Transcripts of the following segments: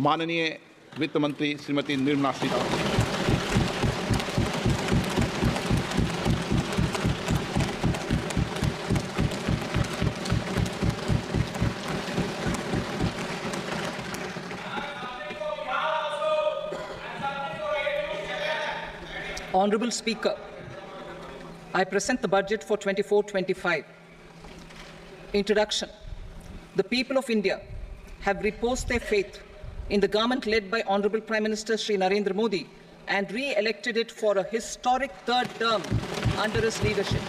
माननीय वित्त मंत्री Shrimati Nirmala Sitharaman. Honourable Speaker, I present the budget for 24-25. Introduction. The people of India have reposed their faith in the government led by Honourable Prime Minister Shri Narendra Modi and re-elected it for a historic third term under his leadership.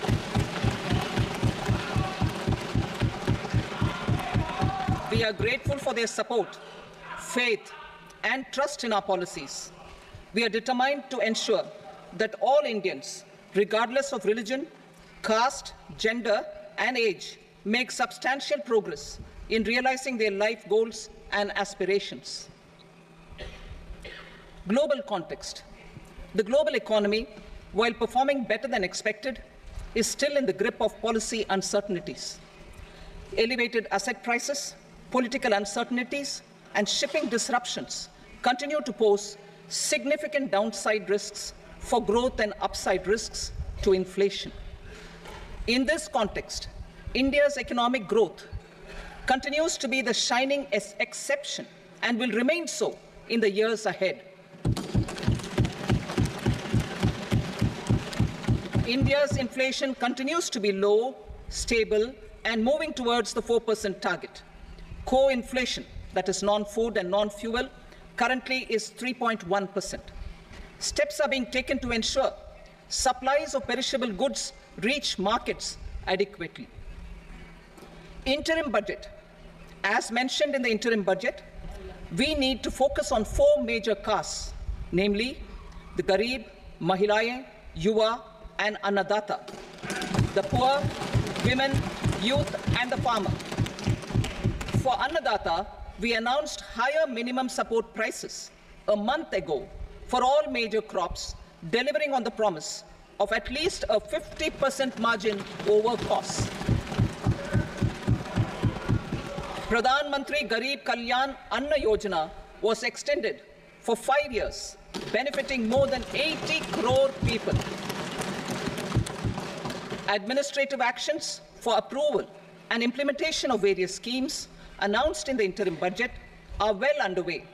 We are grateful for their support, faith and trust in our policies. We are determined to ensure that all Indians, regardless of religion, caste, gender and age, make substantial progress in realizing their life goals and aspirations. Global context. The global economy, while performing better than expected, is still in the grip of policy uncertainties. Elevated asset prices, political uncertainties, and shipping disruptions continue to pose significant downside risks for growth and upside risks to inflation. In this context, India's economic growth continues to be the shining exception and will remain so in the years ahead. India's inflation continues to be low, stable, and moving towards the 4% target. Core inflation, that is non-food and non-fuel, currently is 3.1%. Steps are being taken to ensure supplies of perishable goods reach markets adequately. Interim budget. As mentioned in the interim budget, we need to focus on 4 major castes, namely the Garib, Mahilaye, Yuva, and Annadata, the poor, women, youth, and the farmer. For Annadata, we announced higher minimum support prices a month ago for all major crops, delivering on the promise of at least a 50% margin over costs. Pradhan Mantri Garib Kalyan Anna Yojana was extended for 5 years, benefiting more than 80 crore people. Administrative actions for approval and implementation of various schemes announced in the interim budget are well underway.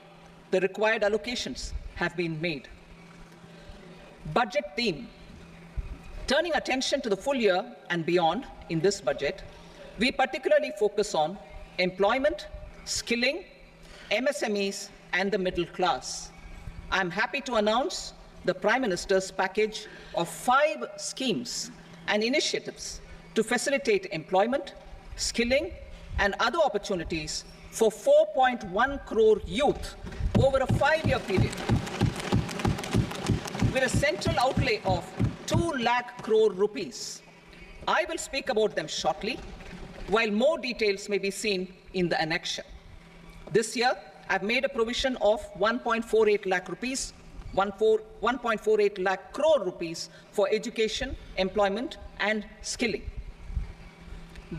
The required allocations have been made. Budget theme. Turning attention to the full year and beyond in this budget, we particularly focus on employment, skilling, MSMEs, and the middle class. I'm happy to announce the Prime Minister's package of 5 schemes and initiatives to facilitate employment, skilling, and other opportunities for 4.1 crore youth over a 5-year period, with a central outlay of 2 lakh crore rupees. I will speak about them shortly, while more details may be seen in the annexure. This year, I've made a provision of 1.48 lakh rupees, 1.48 lakh crore rupees for education, employment, and skilling.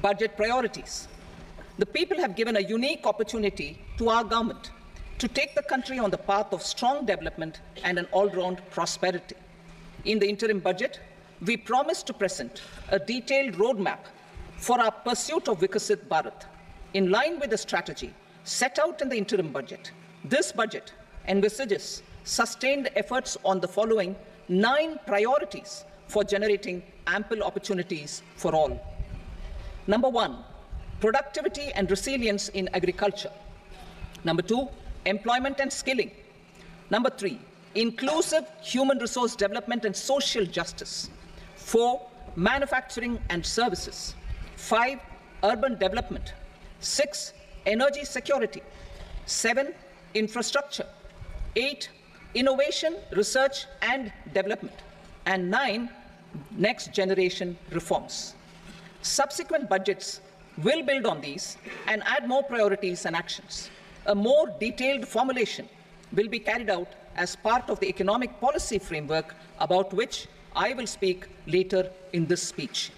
Budget priorities. The people have given a unique opportunity to our government to take the country on the path of strong development and an all-round prosperity. In the interim budget, we promise to present a detailed roadmap for our pursuit of Vikasit Bharat. In line with the strategy set out in the interim budget, this budget envisages sustained efforts on the following 9 priorities for generating ample opportunities for all. Number 1, productivity and resilience in agriculture. Number 2, employment and skilling. Number 3, inclusive human resource development and social justice. 4, manufacturing and services. 5, urban development. 6, energy security. 7, infrastructure. 8, innovation, research and development. And 9, next generation reforms. Subsequent budgets will build on these and add more priorities and actions. A more detailed formulation will be carried out as part of the economic policy framework, about which I will speak later in this speech.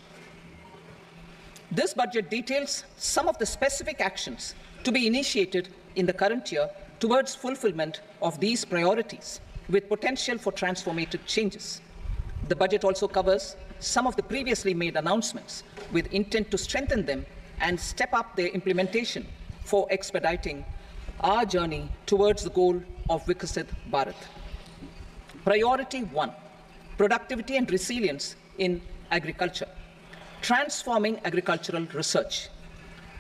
This budget details some of the specific actions to be initiated in the current year towards fulfillment of these priorities, with potential for transformative changes. The budget also covers some of the previously made announcements with intent to strengthen them and step up their implementation for expediting our journey towards the goal of Viksit Bharat. Priority 1, productivity and resilience in agriculture, transforming agricultural research.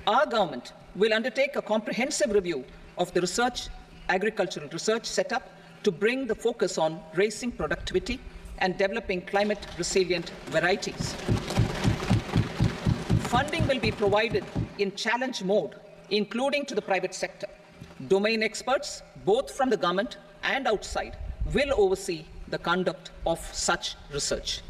Our government will undertake a comprehensive review of the agricultural research setup to bring the focus on raising productivity and developing climate-resilient varieties. Funding will be provided in challenge mode, including to the private sector. Domain experts, both from the government and outside, will oversee the conduct of such research.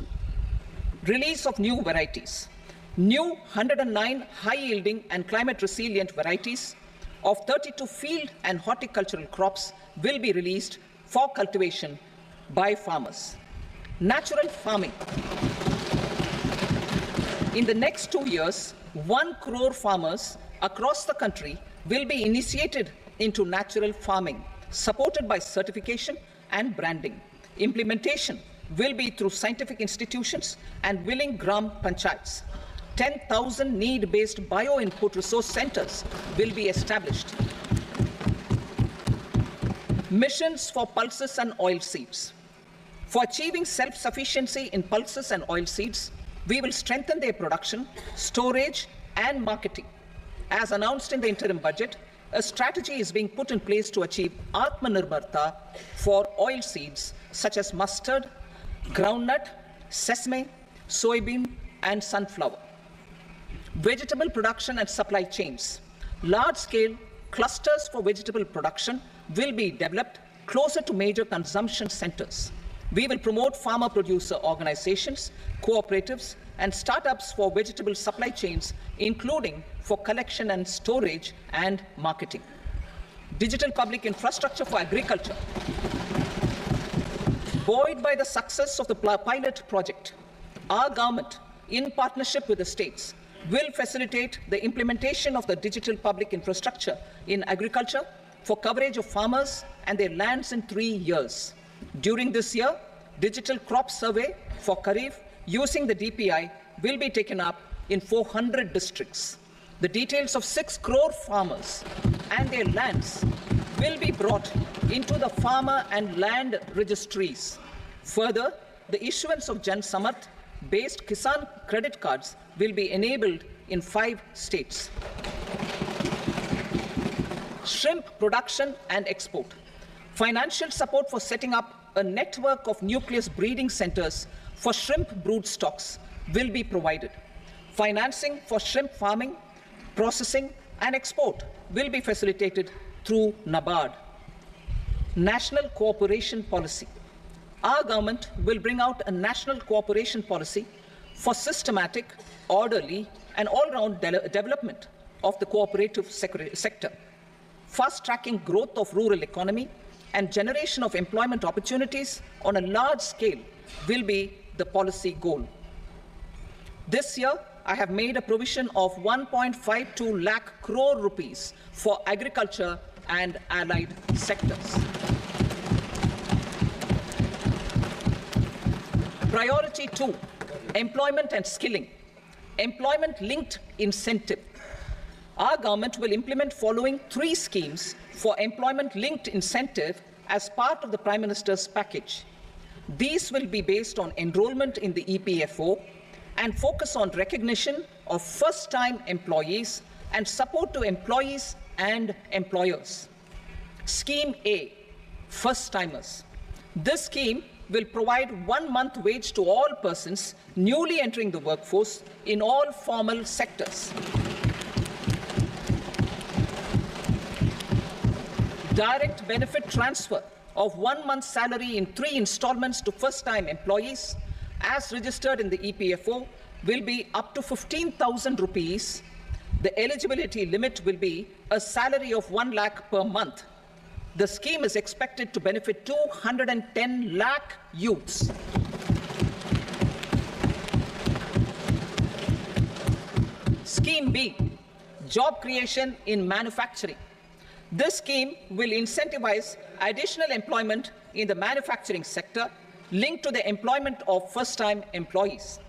Release of new varieties. New 109 high-yielding and climate-resilient varieties of 32 field and horticultural crops will be released for cultivation by farmers. Natural farming. In the next 2 years, 1 crore farmers across the country will be initiated into natural farming, supported by certification and branding. Implementation will be through scientific institutions and willing gram panchayats. 10,000 need-based bio-input resource centers will be established. Missions for pulses and oilseeds. For achieving self-sufficiency in pulses and oilseeds, we will strengthen their production, storage, and marketing. As announced in the interim budget, a strategy is being put in place to achieve Atmanirbharta for oilseeds such as mustard, groundnut, sesame, soybean, and sunflower. Vegetable production and supply chains. Large-scale clusters for vegetable production will be developed closer to major consumption centers. We will promote farmer-producer organizations, cooperatives, and startups for vegetable supply chains, including for collection and storage and marketing. Digital public infrastructure for agriculture. Buoyed by the success of the pilot project, our government, in partnership with the states, will facilitate the implementation of the digital public infrastructure in agriculture for coverage of farmers and their lands in 3 years. During this year, digital crop survey for Kharif using the DPI will be taken up in 400 districts. The details of 6 crore farmers and their lands will be brought into the farmer and land registries. Further, the issuance of Jan Samarth-based Kisan credit cards will be enabled in 5 states. Shrimp production and export. Financial support for setting up a network of nucleus breeding centers for shrimp brood stocks will be provided. Financing for shrimp farming, processing, and export will be facilitated through NABARD. National cooperation policy. Our government will bring out a national cooperation policy for systematic, orderly, and all-round development of the cooperative sector. Fast-tracking growth of rural economy and generation of employment opportunities on a large scale will be the policy goal. This year, I have made a provision of 1.52 lakh crore rupees for agriculture and allied sectors. Priority 2, employment and skilling. Employment-linked incentive. Our government will implement following 3 schemes for employment-linked incentive as part of the Prime Minister's package. These will be based on enrollment in the EPFO and focus on recognition of first-time employees and support to employees and employers. Scheme A, first-timers. This scheme will provide 1 month wage to all persons newly entering the workforce in all formal sectors. Direct benefit transfer of 1 month's salary in 3 installments to first-time employees as registered in the EPFO will be up to 15,000 rupees. The eligibility limit will be a salary of 1 lakh per month. The scheme is expected to benefit 210 lakh youths. Scheme B, job creation in manufacturing. This scheme will incentivize additional employment in the manufacturing sector linked to the employment of first-time employees.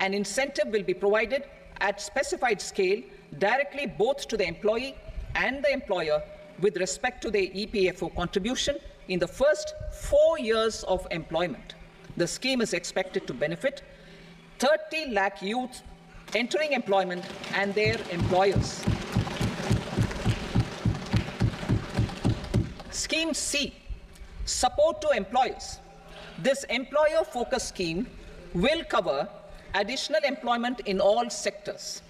An incentive will be provided at specified scale directly both to the employee and the employer with respect to the EPFO contribution in the first 4 years of employment. The scheme is expected to benefit 30 lakh youth entering employment and their employers. Scheme C, support to employers. This employer-focused scheme will cover additional employment in all sectors.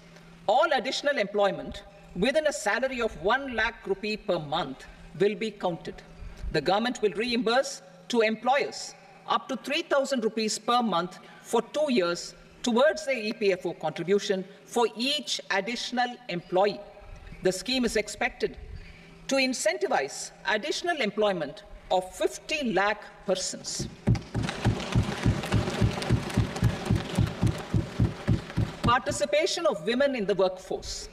All additional employment within a salary of 1 lakh rupee per month will be counted. The government will reimburse to employers up to 3,000 rupees per month for 2 years towards the EPFO contribution for each additional employee. The scheme is expected to incentivize additional employment of 50 lakh persons. Participation of women in the workforce.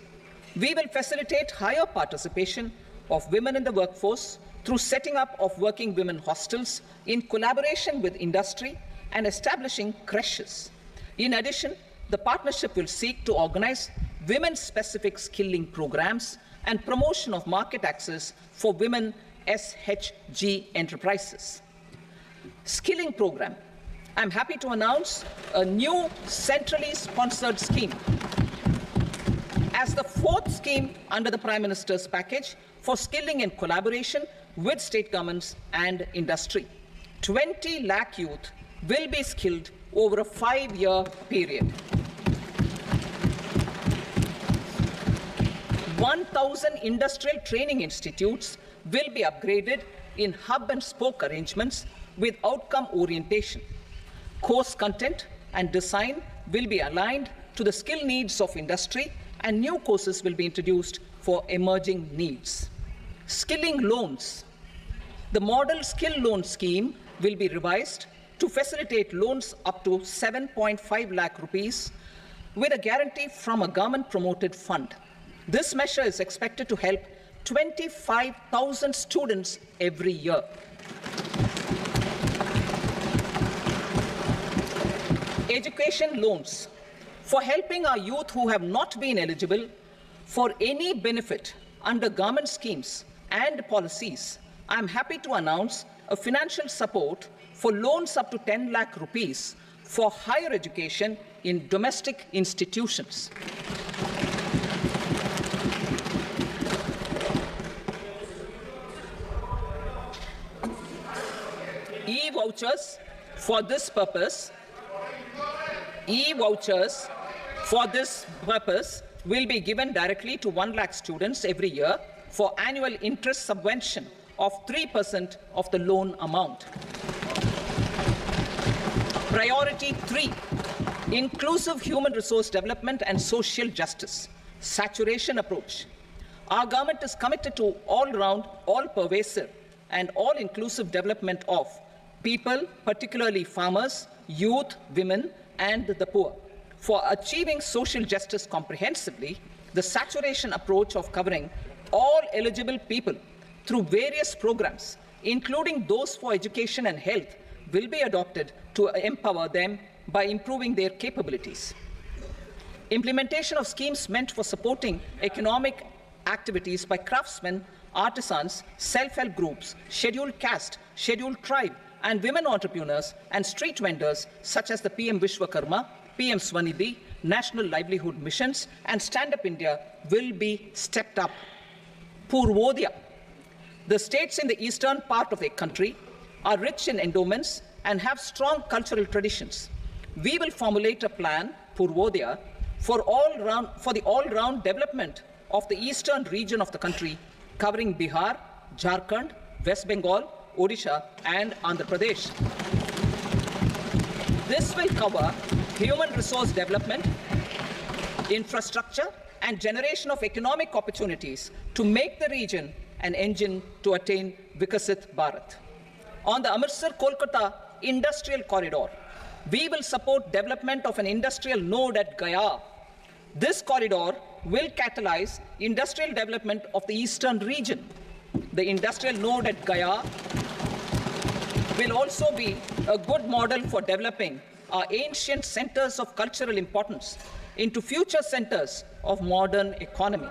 We will facilitate higher participation of women in the workforce through setting up of working women hostels in collaboration with industry and establishing creches. In addition, the partnership will seek to organize women-specific skilling programs and promotion of market access for women SHG enterprises. Skilling program. I'm happy to announce a new centrally sponsored scheme as the 4th scheme under the Prime Minister's package for skilling in collaboration with state governments and industry. 20 lakh youth will be skilled over a 5-year period. 1,000 industrial training institutes will be upgraded in hub and spoke arrangements with outcome orientation. Course content and design will be aligned to the skill needs of industry, and new courses will be introduced for emerging needs. Skilling loans. The model skill loan scheme will be revised to facilitate loans up to 7.5 lakh rupees with a guarantee from a government-promoted fund. This measure is expected to help 25,000 students every year. Education loans. For helping our youth who have not been eligible for any benefit under government schemes and policies, I am happy to announce a financial support for loans up to 10 lakh rupees for higher education in domestic institutions. E-vouchers for this purpose will be given directly to 1 lakh students every year for annual interest subvention of 3% of the loan amount. Priority 3, inclusive human resource development and social justice, saturation approach. Our government is committed to all-round, all-pervasive and all-inclusive development of people, particularly farmers, youth, women, and the poor. For achieving social justice comprehensively, the saturation approach of covering all eligible people through various programs, including those for education and health, will be adopted to empower them by improving their capabilities. Implementation of schemes meant for supporting economic activities by craftsmen, artisans, self-help groups, scheduled caste, scheduled tribe, and women entrepreneurs and street vendors such as the PM Vishwakarma, PM Swanidhi, National Livelihood Missions, and Stand Up India will be stepped up. Purvodaya. The states in the eastern part of the country are rich in endowments and have strong cultural traditions. We will formulate a plan, Purvodaya, for the all-round development of the eastern region of the country, covering Bihar, Jharkhand, West Bengal, Odisha, and Andhra Pradesh. This will cover human resource development, infrastructure, and generation of economic opportunities to make the region an engine to attain Vikasit Bharat. On the Amritsar-Kolkata industrial corridor, we will support development of an industrial node at Gaya. This corridor will catalyze industrial development of the eastern region. the industrial node at Gaya will also be a good model for developing our ancient centers of cultural importance into future centers of modern economy.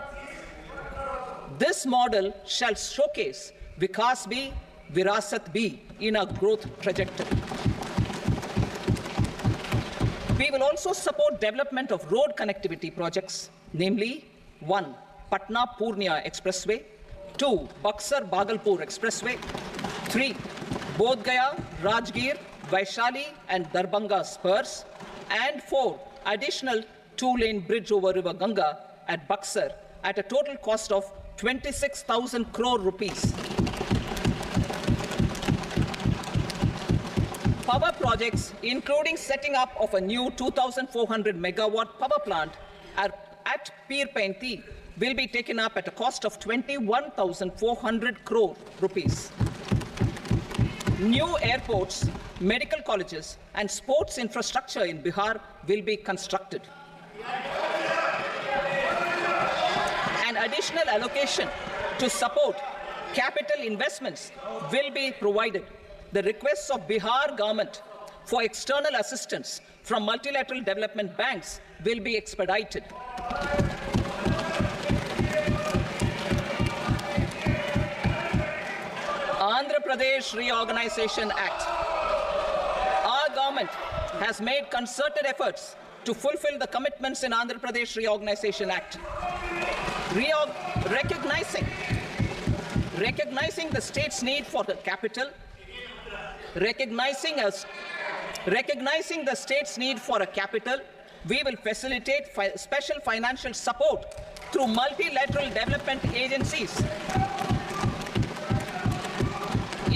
This model shall showcase Vikas B, Virasat B in our growth trajectory. We will also support development of road connectivity projects, namely 1. Patna-Purnia Expressway, 2. Buxar-Bhagalpur Expressway, 3. Bodh Gaya, Rajgir, Vaishali and Darbhanga spurs, and 4. Additional 2-lane bridge over River Ganga at Buxar at a total cost of 26,000 crore rupees. Power projects, including setting up of a new 2,400 megawatt power plant at Pir Painti, will be taken up at a cost of 21,400 crore rupees. New airports, medical colleges, and sports infrastructure in Bihar will be constructed. An additional allocation to support capital investments will be provided. The requests of Bihar government for external assistance from multilateral development banks will be expedited. Andhra Pradesh Reorganization Act. Our government has made concerted efforts to fulfill the commitments in Andhra Pradesh Reorganization Act. Recognizing the state's need for the capital, recognizing the state's need for a capital, we will facilitate special financial support through multilateral development agencies.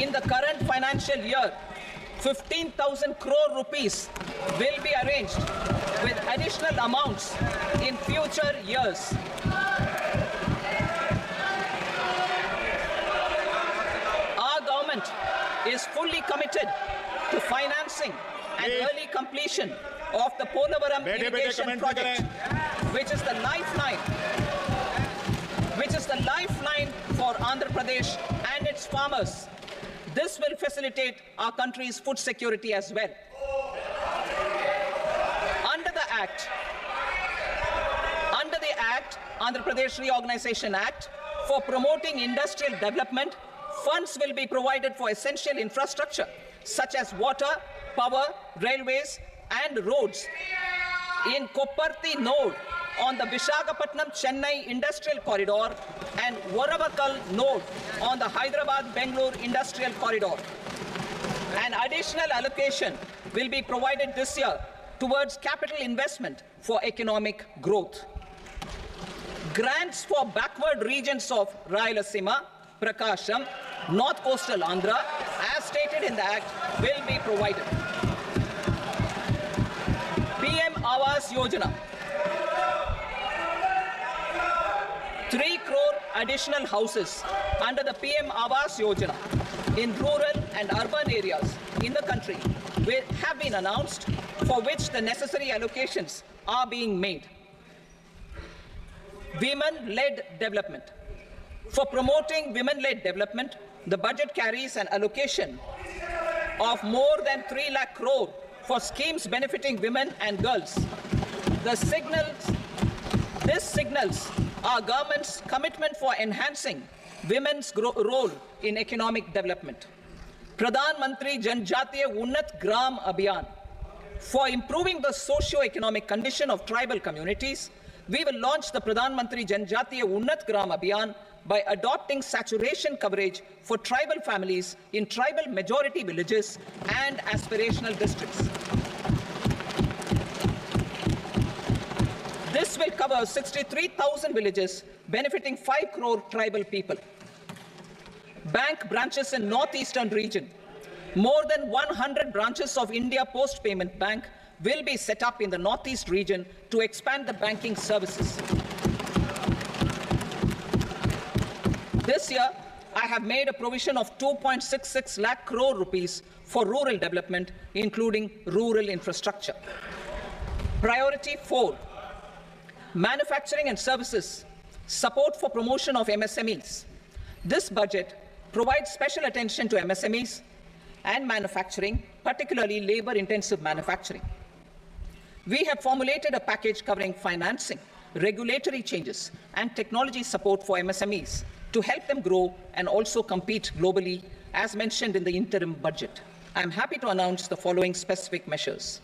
In the current financial year, 15,000 crore rupees will be arranged with additional amounts in future years. Our government is fully committed to financing and early completion of the Polavaram irrigation project, which is the lifeline for Andhra Pradesh and its farmers. This will facilitate our country's food security as well. Under the Andhra Pradesh Reorganization Act, for promoting industrial development, funds will be provided for essential infrastructure such as water, power, railways, and roads. In Kopparthi node on the Visakhapatnam-Chennai Industrial Corridor and Varavakal node on the Hyderabad-Bengaluru Industrial Corridor. An additional allocation will be provided this year towards capital investment for economic growth. Grants for backward regions of Rayalaseema, Prakasham, North Coastal Andhra, as stated in the Act, will be provided. PM Awas Yojana. 3 crore additional houses under the PM Awas Yojana in rural and urban areas in the country have been announced, for which the necessary allocations are being made. Women-led development. For promoting women-led development, the budget carries an allocation of more than 3 lakh crore for schemes benefiting women and girls. This signals our government's commitment for enhancing women's role in economic development. Pradhan Mantri Janjatiya Unnat Gram Abhiyan. For improving the socio-economic condition of tribal communities, we will launch the Pradhan Mantri Janjatiya Unnat Gram Abhiyan by adopting saturation coverage for tribal families in tribal majority villages and aspirational districts. This will cover 63,000 villages, benefiting 5 crore tribal people. Bank branches in northeastern region. More than 100 branches of India Post Payment Bank will be set up in the northeast region to expand the banking services. This year, I have made a provision of 2.66 lakh crore rupees for rural development, including rural infrastructure. Priority 4, manufacturing and services, support for promotion of MSMEs. This budget provides special attention to MSMEs and manufacturing, particularly labor-intensive manufacturing. We have formulated a package covering financing, regulatory changes, and technology support for MSMEs to help them grow and also compete globally, as mentioned in the interim budget. I am happy to announce the following specific measures.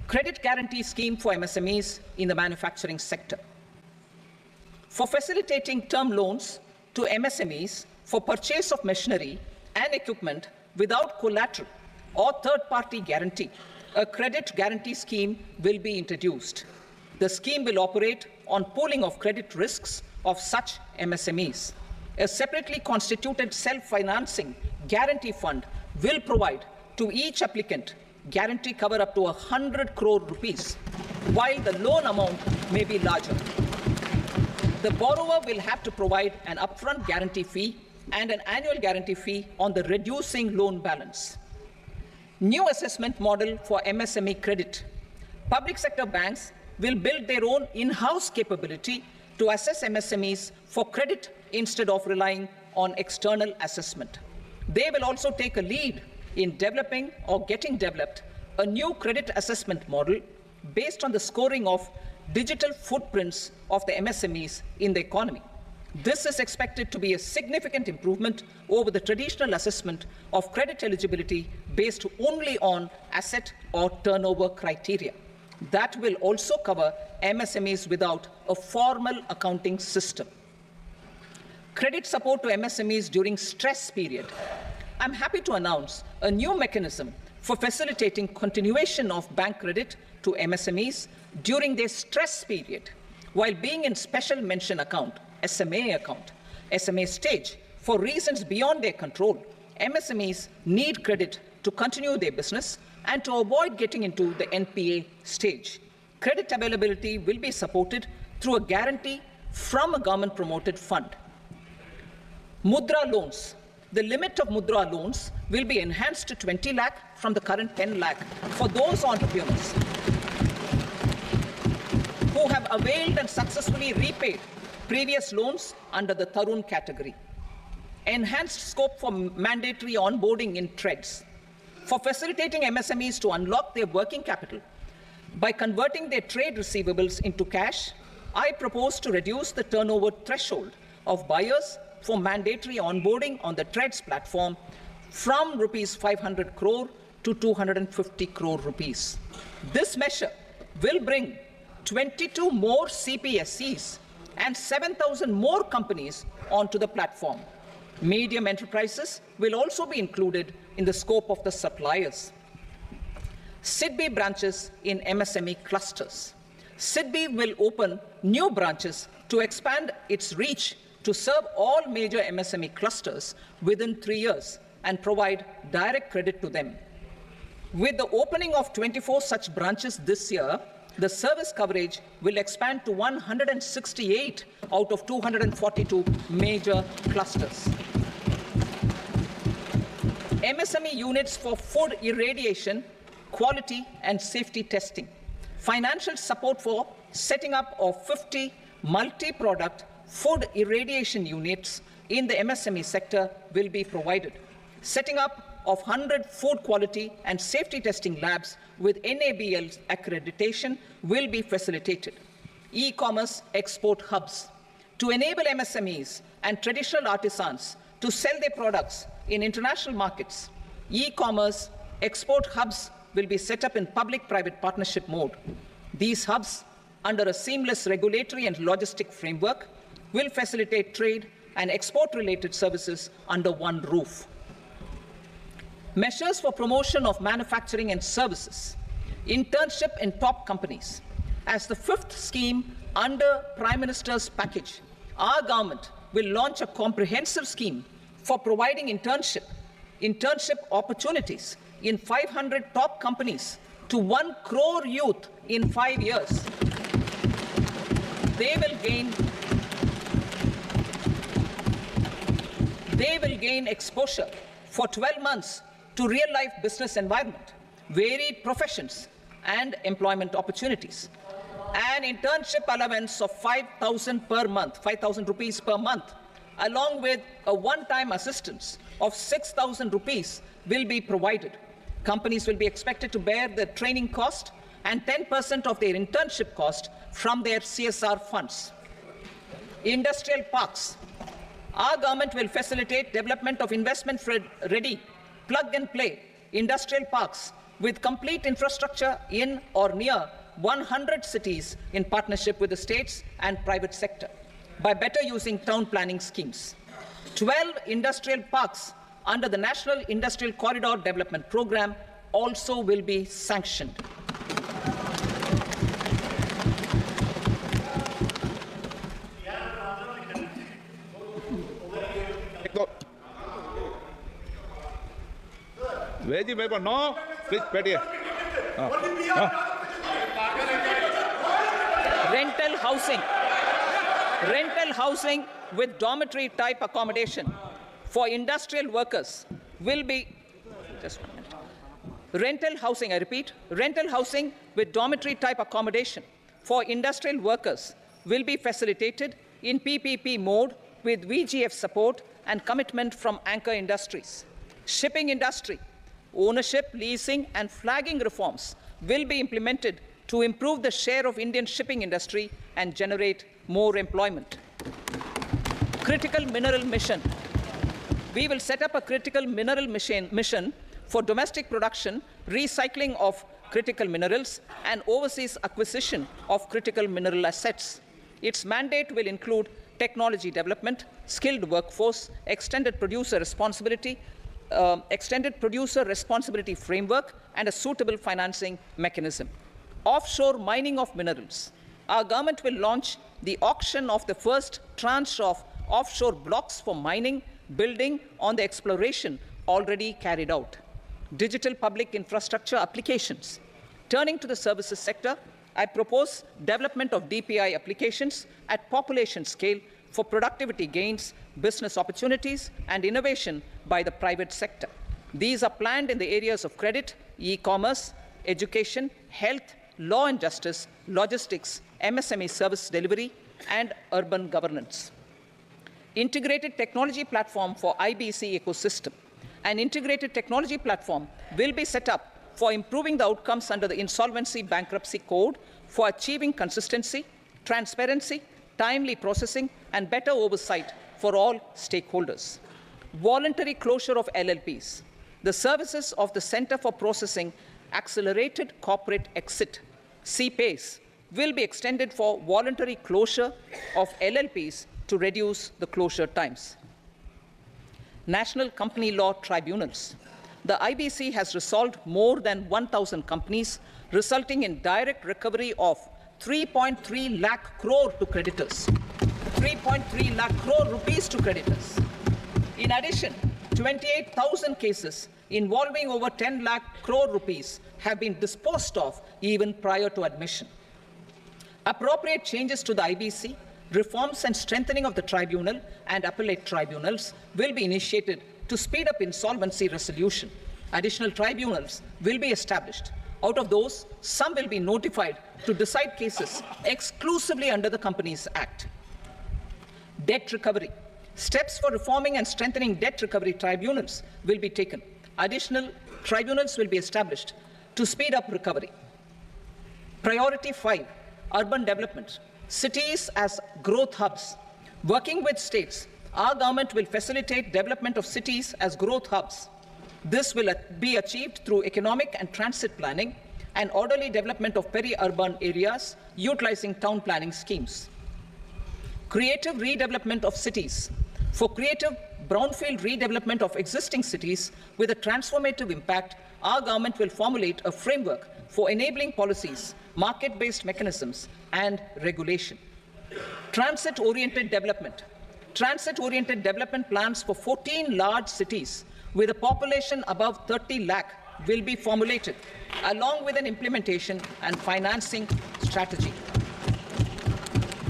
Credit guarantee scheme for MSMEs in the manufacturing sector. For facilitating term loans to MSMEs for purchase of machinery and equipment without collateral or third-party guarantee, a credit guarantee scheme will be introduced. The scheme will operate on pooling of credit risks of such MSMEs. A separately constituted self-financing guarantee fund will provide to each applicant guarantee cover up to 100 crore rupees, while the loan amount may be larger. The borrower will have to provide an upfront guarantee fee and an annual guarantee fee on the reducing loan balance. New assessment model for MSME credit. Public sector banks will build their own in-house capability to assess MSMEs for credit instead of relying on external assessment. They will also take a lead in developing or getting developed a new credit assessment model based on the scoring of digital footprints of the MSMEs in the economy. This is expected to be a significant improvement over the traditional assessment of credit eligibility based only on asset or turnover criteria. That will also cover MSMEs without a formal accounting system. Credit support to MSMEs during stress period. I'm happy to announce a new mechanism for facilitating continuation of bank credit to MSMEs during their stress period while being in special mention account, SMA stage, for reasons beyond their control. MSMEs need credit to continue their business and to avoid getting into the NPA stage. Credit availability will be supported through a guarantee from a government-promoted fund. Mudra loans. The limit of Mudra loans will be enhanced to 20 lakh from the current 10 lakh for those entrepreneurs who have availed and successfully repaid previous loans under the Tarun category. Enhanced scope for mandatory onboarding in trades. For facilitating MSMEs to unlock their working capital by converting their trade receivables into cash, I propose to reduce the turnover threshold of buyers for mandatory onboarding on the trades platform from rupees 500 crore to 250 crore rupees. This measure will bring 22 more CPSCs and 7,000 more companies onto the platform. Medium enterprises will also be included in the scope of the suppliers. SIDBI branches in MSME clusters. SIDBI will open new branches to expand its reach to serve all major MSME clusters within 3 years and provide direct credit to them. With the opening of 24 such branches this year, the service coverage will expand to 168 out of 242 major clusters. MSME units for food irradiation, quality and safety testing. Financial support for setting up of 50 multi-product food irradiation units in the MSME sector will be provided. Setting up of 100 food quality and safety testing labs with NABL accreditation will be facilitated. E-commerce export hubs. To enable MSMEs and traditional artisans to sell their products in international markets, e-commerce export hubs will be set up in public-private partnership mode. These hubs, under a seamless regulatory and logistic framework, will facilitate trade and export-related services under one roof. Measures for promotion of manufacturing and services. Internship in top companies. As the fifth scheme under Prime Minister's package, our government will launch a comprehensive scheme for providing internship opportunities in 500 top companies to 1 crore youth in 5 years. They will gain exposure for 12 months to real-life business environment, varied professions, and employment opportunities. An internship allowance of 5,000 per month, 5,000 rupees per month, along with a one-time assistance of 6,000 rupees will be provided. Companies will be expected to bear the training cost and 10% of their internship cost from their CSR funds. Industrial parks. Our government will facilitate development of investment-ready, plug-and-play industrial parks with complete infrastructure in or near 100 cities in partnership with the states and private sector by better using town planning schemes. 12 industrial parks under the National Industrial Corridor Development Program also will be sanctioned. Veggie member, no. Please, Betty. Rental housing. Rental housing with dormitory type accommodation for industrial workers will be, just 1 minute. Rental housing, I repeat, rental housing with dormitory type accommodation for industrial workers will be facilitated in PPP mode with VGF support and commitment from anchor industries. Shipping industry, ownership, leasing and flagging reforms will be implemented to improve the share of Indian shipping industry and generate more employment. Critical mineral mission. We will set up a critical mineral mission for domestic production, recycling of critical minerals, and overseas acquisition of critical mineral assets. Its mandate will include technology development, skilled workforce, extended producer responsibility framework, and a suitable financing mechanism. Offshore mining of minerals. Our government will launch the auction of the first tranche of offshore blocks for mining, building on the exploration already carried out. Digital public infrastructure applications. Turning to the services sector, I propose development of DPI applications at population scale for productivity gains, business opportunities, and innovation by the private sector. These are planned in the areas of credit, e-commerce, education, health, law and justice, logistics, MSME service delivery, and urban governance. Integrated technology platform for IBC ecosystem. An integrated technology platform will be set up for improving the outcomes under the Insolvency Bankruptcy Code for achieving consistency, transparency, timely processing, and better oversight for all stakeholders. Voluntary closure of LLPs. The services of the Center for Processing Accelerated Corporate Exit, CPACE, will be extended for voluntary closure of LLPs to reduce the closure times. National Company Law Tribunals. The IBC has resolved more than 1,000 companies, resulting in direct recovery of 3.3 lakh crore to creditors. 3.3 lakh crore rupees to creditors. In addition, 28,000 cases involving over 10 lakh crore rupees have been disposed of even prior to admission. Appropriate changes to the IBC, reforms and strengthening of the tribunal and appellate tribunals will be initiated to speed up insolvency resolution. Additional tribunals will be established. Out of those, some will be notified to decide cases exclusively under the Companies Act. Debt recovery. Steps for reforming and strengthening debt recovery tribunals will be taken. Additional tribunals will be established to speed up recovery. Priority 5, urban development. Cities as growth hubs. Working with states, our government will facilitate development of cities as growth hubs. This will be achieved through economic and transit planning and orderly development of peri-urban areas utilizing town planning schemes. Creative redevelopment of cities. For creative brownfield redevelopment of existing cities with a transformative impact, our government will formulate a framework for enabling policies, market-based mechanisms, and regulation. Transit-oriented development. Transit-oriented development plans for 14 large cities with a population above 30 lakh will be formulated, along with an implementation and financing strategy.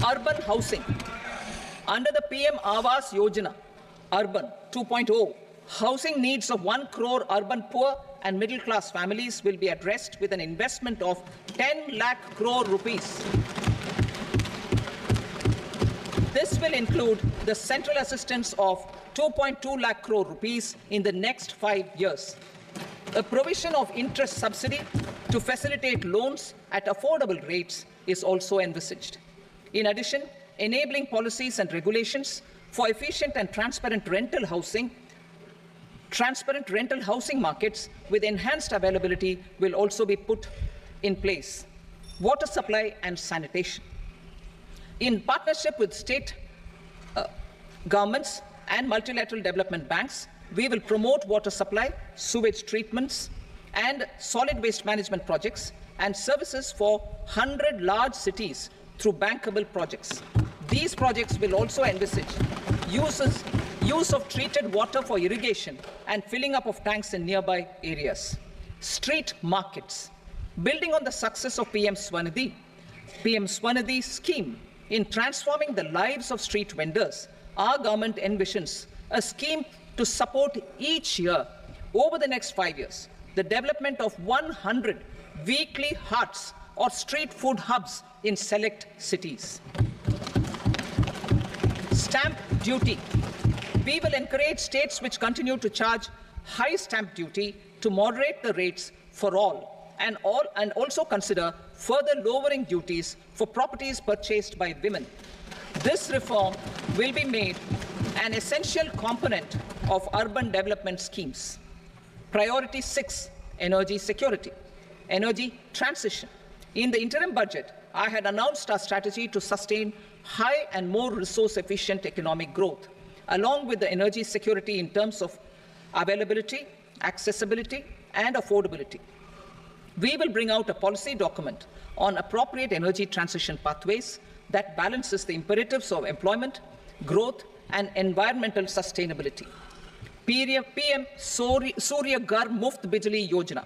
Urban housing. Under the PM Awas Yojana, Urban 2.0, housing needs of 1 crore urban poor and middle-class families will be addressed with an investment of 10 lakh crore rupees. This will include the central assistance of 2.2 lakh crore rupees in the next 5 years, a provision of interest subsidy to facilitate loans at affordable rates is also envisaged. In addition, enabling policies and regulations for efficient and transparent rental housing markets with enhanced availability will also be put in place. Water supply and sanitation. In partnership with state governments and multilateral development banks, we will promote water supply, sewage treatments, and solid waste management projects and services for 100 large cities through bankable projects. These projects will also envisage use of treated water for irrigation and filling up of tanks in nearby areas. Street markets. Building on the success of PM Swanidhi scheme in transforming the lives of street vendors, our government envisions a scheme to support each year over the next 5 years the development of 100 weekly huts or street food hubs in select cities. Stamp duty. We will encourage states which continue to charge high stamp duty to moderate the rates for all and also consider further lowering duties for properties purchased by women. This reform will be made an essential component of urban development schemes. Priority 6, energy security, energy transition. In the interim budget, I had announced our strategy to sustain high and more resource-efficient economic growth, along with the energy security in terms of availability, accessibility, and affordability. We will bring out a policy document on appropriate energy transition pathways that balances the imperatives of employment, growth, and environmental sustainability. PM Surya Ghar Muft Bijli Yojana.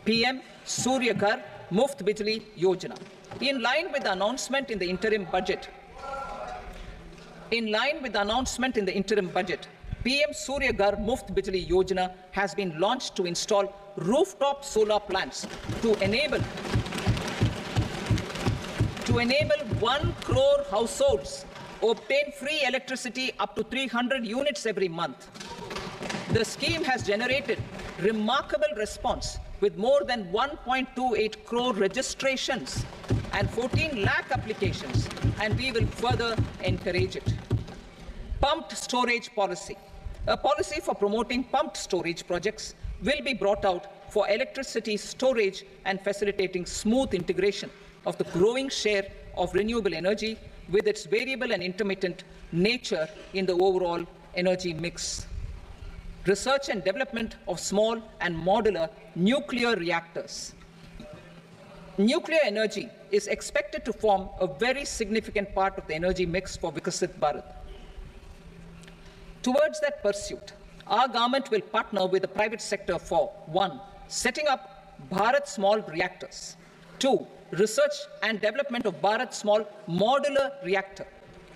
PM Surya Ghar Muft Bijli Yojana. In line with the announcement in the interim budget, PM Surya Ghar Muft Bijli Yojana has been launched to install rooftop solar plants to enable 1 crore households obtain free electricity up to 300 units every month. The scheme has generated remarkable response with more than 1.28 crore registrations and 14 lakh applications, and we will further encourage it. Pumped storage policy. A policy for promoting pumped storage projects will be brought out for electricity storage and facilitating smooth integration of the growing share of renewable energy with its variable and intermittent nature in the overall energy mix. Research and development of small and modular nuclear reactors. Nuclear energy is expected to form a very significant part of the energy mix for Vikasit Bharat. Towards that pursuit, our government will partner with the private sector for 1. Setting up Bharat Small Reactors, 2. Research and development of Bharat Small Modular Reactor,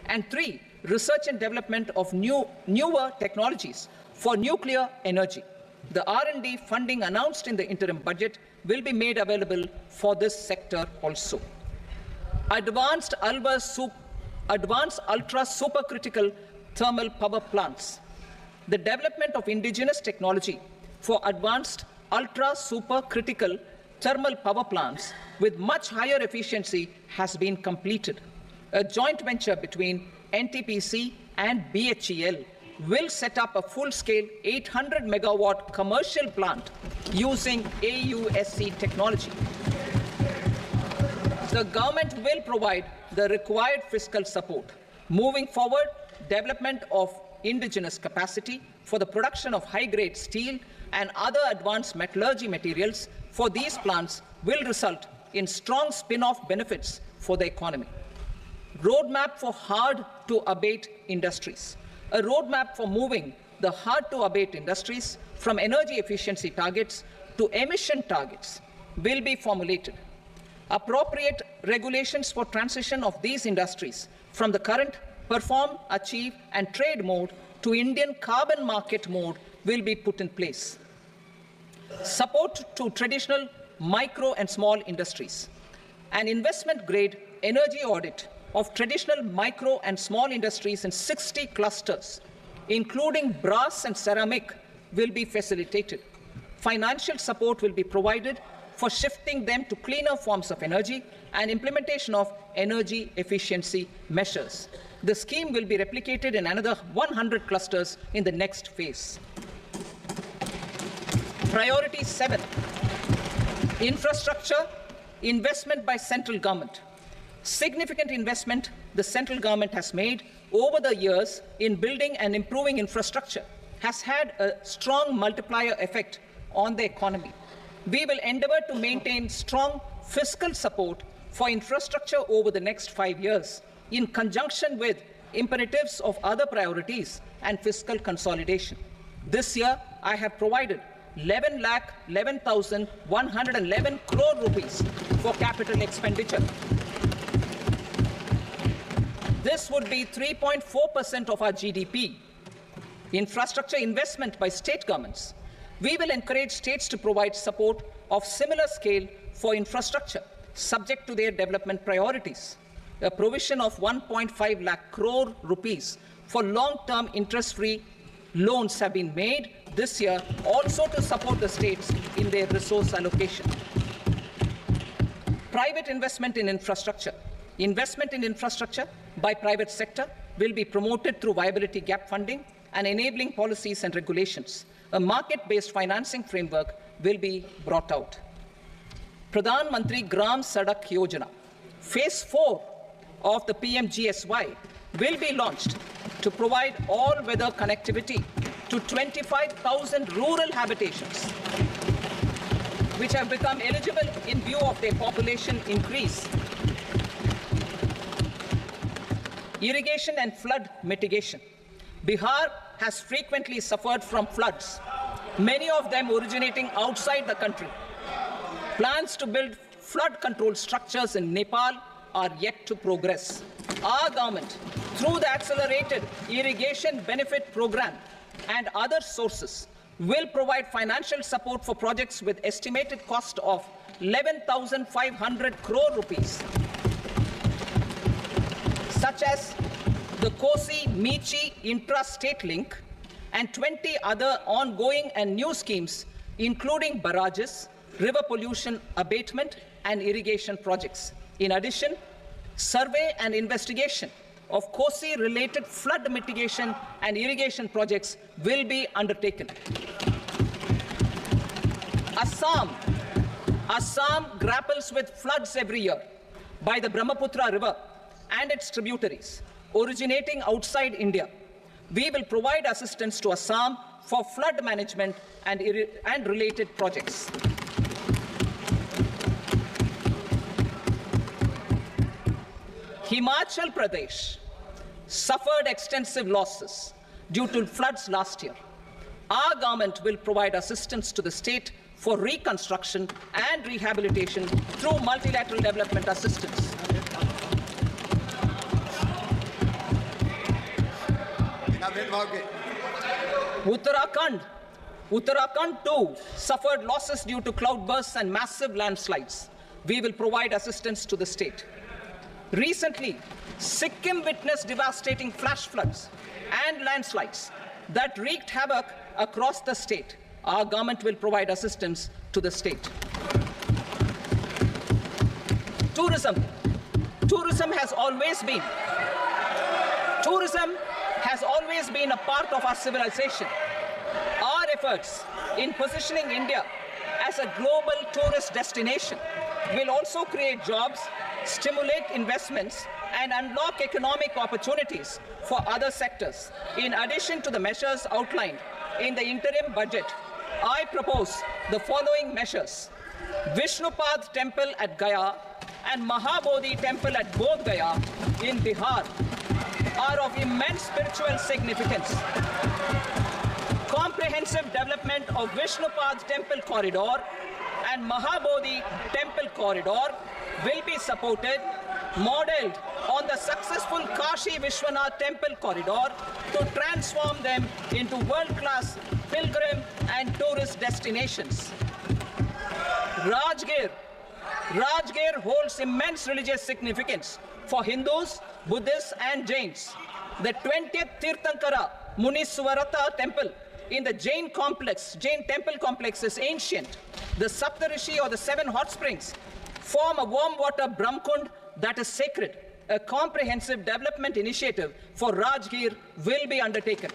and 3. Research and development of newer technologies for nuclear energy. The R&D funding announced in the interim budget will be made available for this sector also. Advanced ultra supercritical thermal power plants. The development of indigenous technology for advanced ultra supercritical thermal power plants with much higher efficiency has been completed. A joint venture between NTPC and BHEL will set up a full-scale 800 megawatt commercial plant using AUSC technology. The government will provide the required fiscal support. Moving forward, development of indigenous capacity for the production of high-grade steel and other advanced metallurgy materials for these plants will result in strong spin-off benefits for the economy. Roadmap for hard-to-abate industries. A roadmap for moving the hard-to-abate industries from energy efficiency targets to emission targets will be formulated. Appropriate regulations for transition of these industries from the current perform, achieve, and trade mode to Indian carbon market mode will be put in place. Support to traditional micro and small industries. An investment-grade energy audit of traditional micro and small industries in 60 clusters, including brass and ceramic, will be facilitated. Financial support will be provided for shifting them to cleaner forms of energy and implementation of energy efficiency measures. The scheme will be replicated in another 100 clusters in the next phase. Priority 7, infrastructure investment by central government. Significant investment the central government has made over the years in building and improving infrastructure has had a strong multiplier effect on the economy. We will endeavour to maintain strong fiscal support for infrastructure over the next 5 years, in conjunction with imperatives of other priorities and fiscal consolidation. This year, I have provided 11,11,111 crore rupees for capital expenditure. This would be 3.4% of our GDP. Infrastructure investment by state governments. We will encourage states to provide support of similar scale for infrastructure, subject to their development priorities. A provision of 1.5 lakh crore rupees for long-term interest-free loans have been made this year, also to support the states in their resource allocation. Private investment in infrastructure. Investment in infrastructure by private sector will be promoted through viability gap funding and enabling policies and regulations. A market-based financing framework will be brought out. Pradhan Mantri Gram Sadak Yojana, Phase 4 of the PMGSY will be launched to provide all-weather connectivity to 25,000 rural habitations, which have become eligible in view of their population increase. Irrigation and flood mitigation. Bihar has frequently suffered from floods, many of them originating outside the country. Plans to build flood control structures in Nepal are yet to progress. Our government, through the Accelerated Irrigation Benefit Program and other sources, will provide financial support for projects with estimated cost of 11,500 crore rupees, such as the Kosi-Michi intra-state link and 20 other ongoing and new schemes, including barrages, river pollution abatement, and irrigation projects. In addition, survey and investigation of Kosi-related flood mitigation and irrigation projects will be undertaken. Assam grapples with floods every year by the Brahmaputra River and its tributaries originating outside India. We will provide assistance to Assam for flood management and related projects. Himachal Pradesh suffered extensive losses due to floods last year. Our government will provide assistance to the state for reconstruction and rehabilitation through multilateral development assistance. Uttarakhand too suffered losses due to cloudbursts and massive landslides. We will provide assistance to the state. Recently, Sikkim witnessed devastating flash floods and landslides that wreaked havoc across the state. Our government will provide assistance to the state. Tourism. Tourism has always been a part of our civilization. Our efforts in positioning India as a global tourist destination will also create jobs, stimulate investments, and unlock economic opportunities for other sectors. In addition to the measures outlined in the interim budget, I propose the following measures. Vishnupad Temple at Gaya and Mahabodhi Temple at Bodh Gaya in Bihar are of immense spiritual significance. Comprehensive development of Vishnupad Temple Corridor and Mahabodhi Temple Corridor will be supported, modeled on the successful Kashi Vishwanath Temple Corridor to transform them into world-class pilgrim and tourist destinations. Rajgir holds immense religious significance for Hindus, Buddhists and Jains. The 20th Tirthankara Muniswarata temple in the Jain temple complex is ancient. The Saptarishi, or the 7 hot springs, form a warm water Brahmkund that is sacred. A comprehensive development initiative for Rajgir will be undertaken.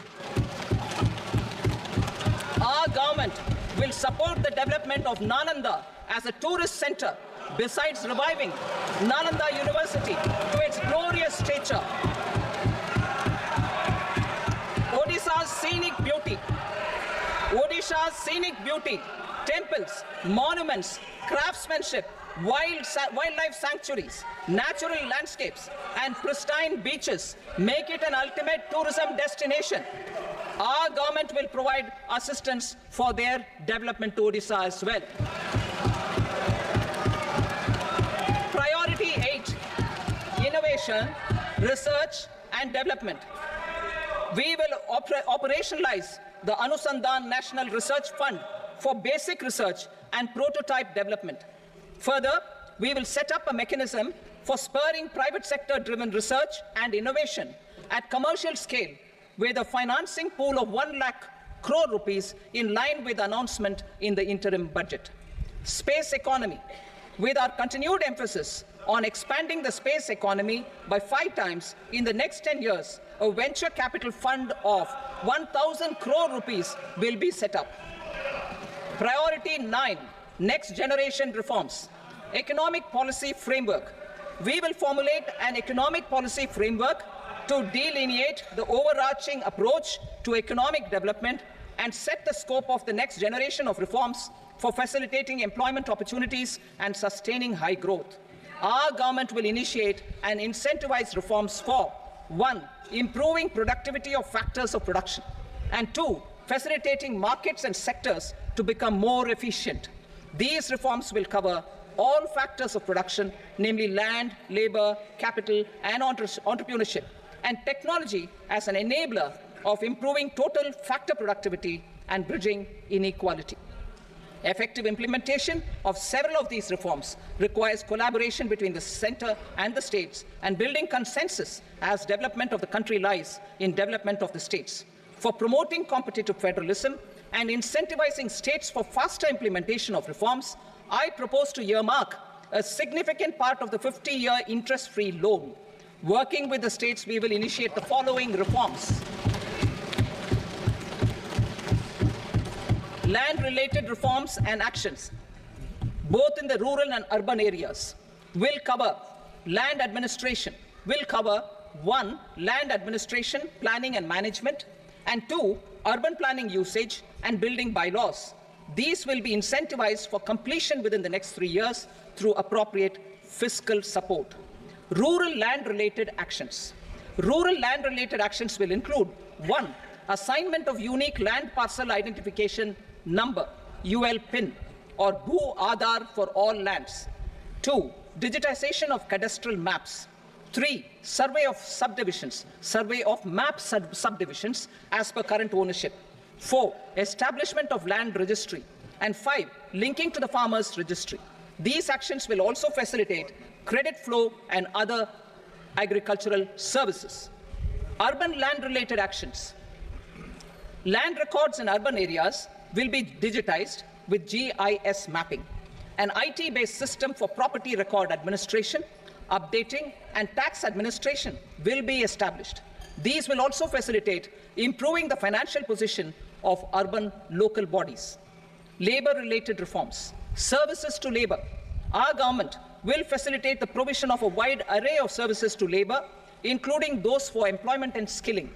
Our government will support the development of Nalanda as a tourist center, besides reviving Nalanda University to its glorious stature. Odisha's scenic beauty, temples, monuments, craftsmanship, wildlife sanctuaries, natural landscapes, and pristine beaches make it an ultimate tourism destination. Our government will provide assistance for their development to Odisha as well. Priority 8, innovation, research and development. We will operationalize the Anusandhan National Research Fund for basic research and prototype development. Further, we will set up a mechanism for spurring private sector-driven research and innovation at commercial scale with a financing pool of 1 lakh crore rupees in line with the announcement in the interim budget. Space economy. With our continued emphasis on expanding the space economy by 5 times in the next 10 years, a venture capital fund of 1,000 crore rupees will be set up. Priority 9, next generation reforms. Economic policy framework. We will formulate an economic policy framework to delineate the overarching approach to economic development and set the scope of the next generation of reforms for facilitating employment opportunities and sustaining high growth. Our government will initiate and incentivize reforms for 1. Improving productivity of factors of production, and 2. Facilitating markets and sectors to become more efficient. These reforms will cover all factors of production, namely land, labor, capital, and entrepreneurship, and technology as an enabler of improving total factor productivity and bridging inequality. Effective implementation of several of these reforms requires collaboration between the center and the states, and building consensus as development of the country lies in development of the states. For promoting competitive federalism and incentivizing states for faster implementation of reforms, I propose to earmark a significant part of the 50-year interest-free loan. Working with the states, we will initiate the following reforms. Land-related reforms and actions, both in the rural and urban areas, will cover land administration, will cover 1. Land administration, planning and management, and 2. Urban planning usage and building bylaws. These will be incentivized for completion within the next 3 years through appropriate fiscal support. Rural land-related actions. Rural land-related actions will include 1. Assignment of unique land parcel identification number, UL PIN, or Bhu Aadhaar for all lands. 2. Digitization of cadastral maps. 3. Survey of subdivisions, survey of map subdivisions as per current ownership. 4. Establishment of land registry. And 5. Linking to the farmers registry. These actions will also facilitate credit flow and other agricultural services. Urban land-related actions. Land records in urban areas will be digitized with GIS mapping. An IT-based system for property record administration, updating, and tax administration will be established. These will also facilitate improving the financial position of urban local bodies. Labor-related reforms. Services to labor. Our government will facilitate the provision of a wide array of services to labor, including those for employment and skilling.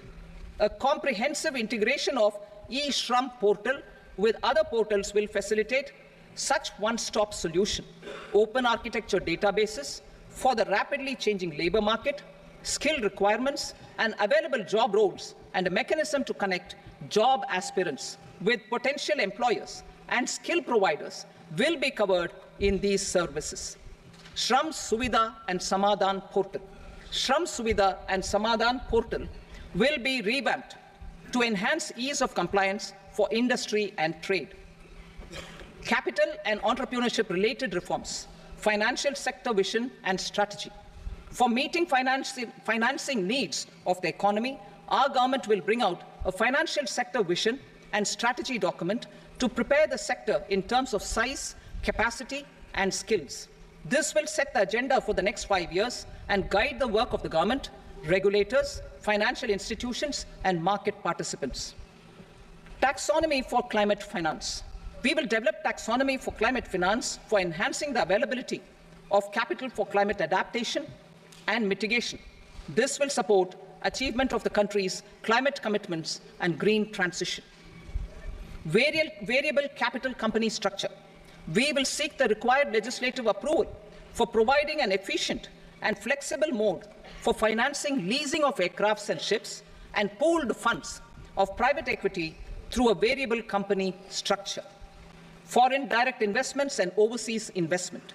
A comprehensive integration of e-Shram portal with other portals will facilitate such one-stop solution. Open architecture databases for the rapidly changing labor market, skill requirements, and available job roles, and a mechanism to connect job aspirants with potential employers and skill providers will be covered in these services. Shram Suvidha and Samadhan portal. Shram Suvidha and Samadhan portal will be revamped to enhance ease of compliance for industry and trade. Capital and entrepreneurship related reforms, financial sector vision and strategy. For meeting financing needs of the economy, our government will bring out a financial sector vision and strategy document to prepare the sector in terms of size, capacity, and skills. This will set the agenda for the next 5 years and guide the work of the government, regulators, financial institutions, and market participants. Taxonomy for climate finance. We will develop taxonomy for climate finance for enhancing the availability of capital for climate adaptation and mitigation. This will support achievement of the country's climate commitments and green transition. Variable capital company structure. We will seek the required legislative approval for providing an efficient and flexible mode for financing leasing of aircrafts and ships and pooled funds of private equity through a variable company structure. Foreign direct investments and overseas investment.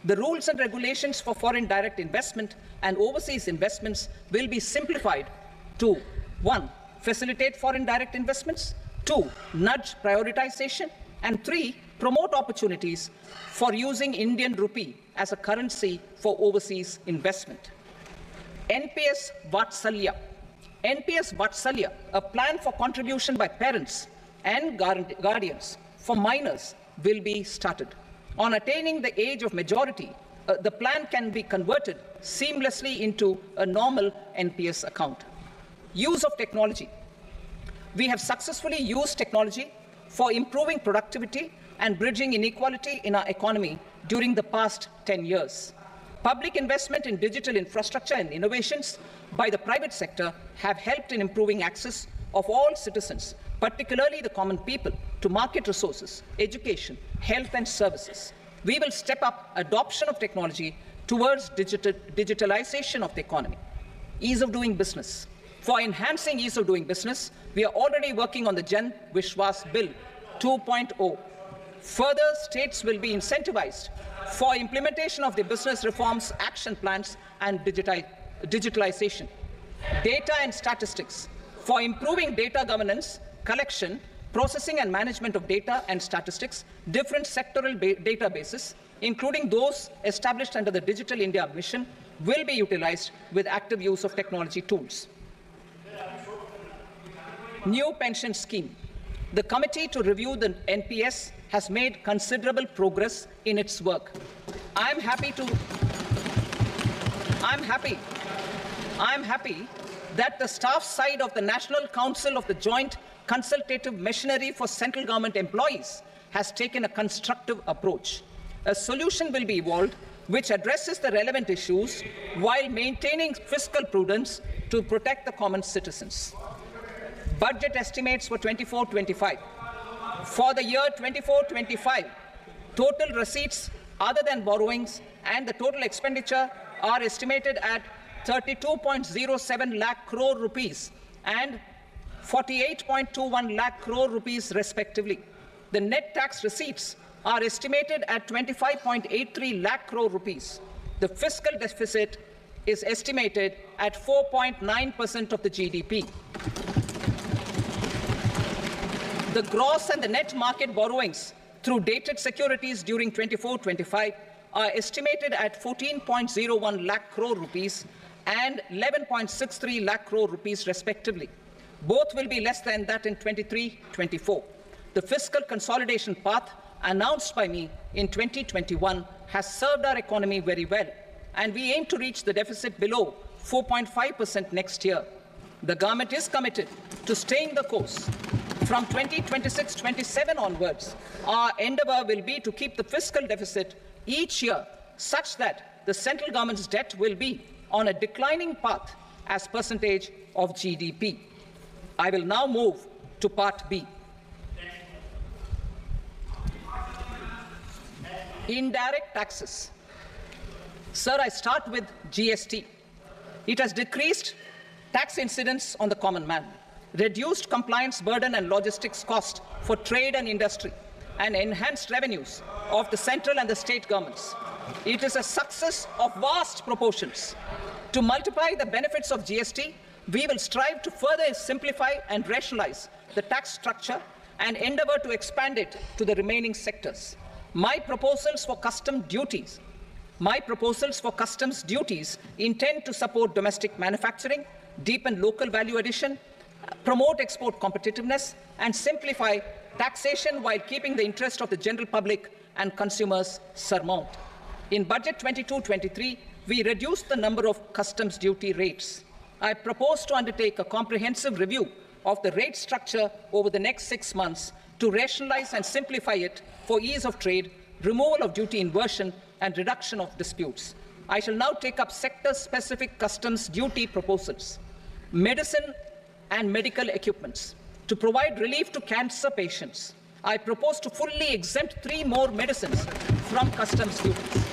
The rules and regulations for foreign direct investment and overseas investments will be simplified to 1. Facilitate foreign direct investments, 2. Nudge prioritization, and 3. Promote opportunities for using Indian rupee as a currency for overseas investment. NPS Vatsalya. NPS Vatsalya, a plan for contribution by parents and guardians for minors, will be started. On attaining the age of majority, the plan can be converted seamlessly into a normal NPS account. Use of technology. We have successfully used technology for improving productivity and bridging inequality in our economy during the past 10 years. Public investment in digital infrastructure and innovations by the private sector have helped in improving access of all citizens, particularly the common people, to market resources, education, health and services. We will step up adoption of technology towards digitalization of the economy. Ease of doing business. For enhancing ease of doing business, we are already working on the Jan Vishwas Bill 2.0. Further, states will be incentivized for implementation of the business reforms, action plans, and digitalization. Data and statistics. For improving data governance, collection, processing and management of data and statistics, different sectoral databases, including those established under the Digital India mission, will be utilized with active use of technology tools. New pension scheme. The committee to review the NPS has made considerable progress in its work. I'm happy that the staff side of the National Council of the Joint Consultative Machinery for Central Government Employees has taken a constructive approach. A solution will be evolved which addresses the relevant issues while maintaining fiscal prudence to protect the common citizens. Budget estimates for 24-25. For the year 24-25, total receipts other than borrowings and the total expenditure are estimated at 32.07 lakh crore rupees and 48.21 lakh crore rupees respectively. The net tax receipts are estimated at 25.83 lakh crore rupees. The fiscal deficit is estimated at 4.9% of the GDP. The gross and the net market borrowings through dated securities during 24-25 are estimated at 14.01 lakh crore rupees and 11.63 lakh crore rupees respectively. Both will be less than that in 23-24. The fiscal consolidation path announced by me in 2021 has served our economy very well, and we aim to reach the deficit below 4.5% next year. The government is committed to staying the course. From 2026-27 onwards, our endeavour will be to keep the fiscal deficit each year such that the central government's debt will be on a declining path as percentage of GDP. I will now move to Part B. Indirect taxes. Sir, I start with GST. It has decreased tax incidence on the common man, reduced compliance burden and logistics cost for trade and industry, and enhanced revenues of the central and the state governments. It is a success of vast proportions. To multiply the benefits of GST, we will strive to further simplify and rationalize the tax structure and endeavour to expand it to the remaining sectors. My proposals for custom duties My proposals for customs duties intend to support domestic manufacturing, deepen local value addition, promote export competitiveness, and simplify taxation while keeping the interest of the general public and consumers surmount. In Budget 22-23, we reduced the number of customs duty rates. I propose to undertake a comprehensive review of the rate structure over the next 6 months to rationalize and simplify it for ease of trade, removal of duty inversion, and reduction of disputes. I shall now take up sector-specific customs duty proposals. Medicine and medical equipments. To provide relief to cancer patients, I propose to fully exempt 3 more medicines from customs duties.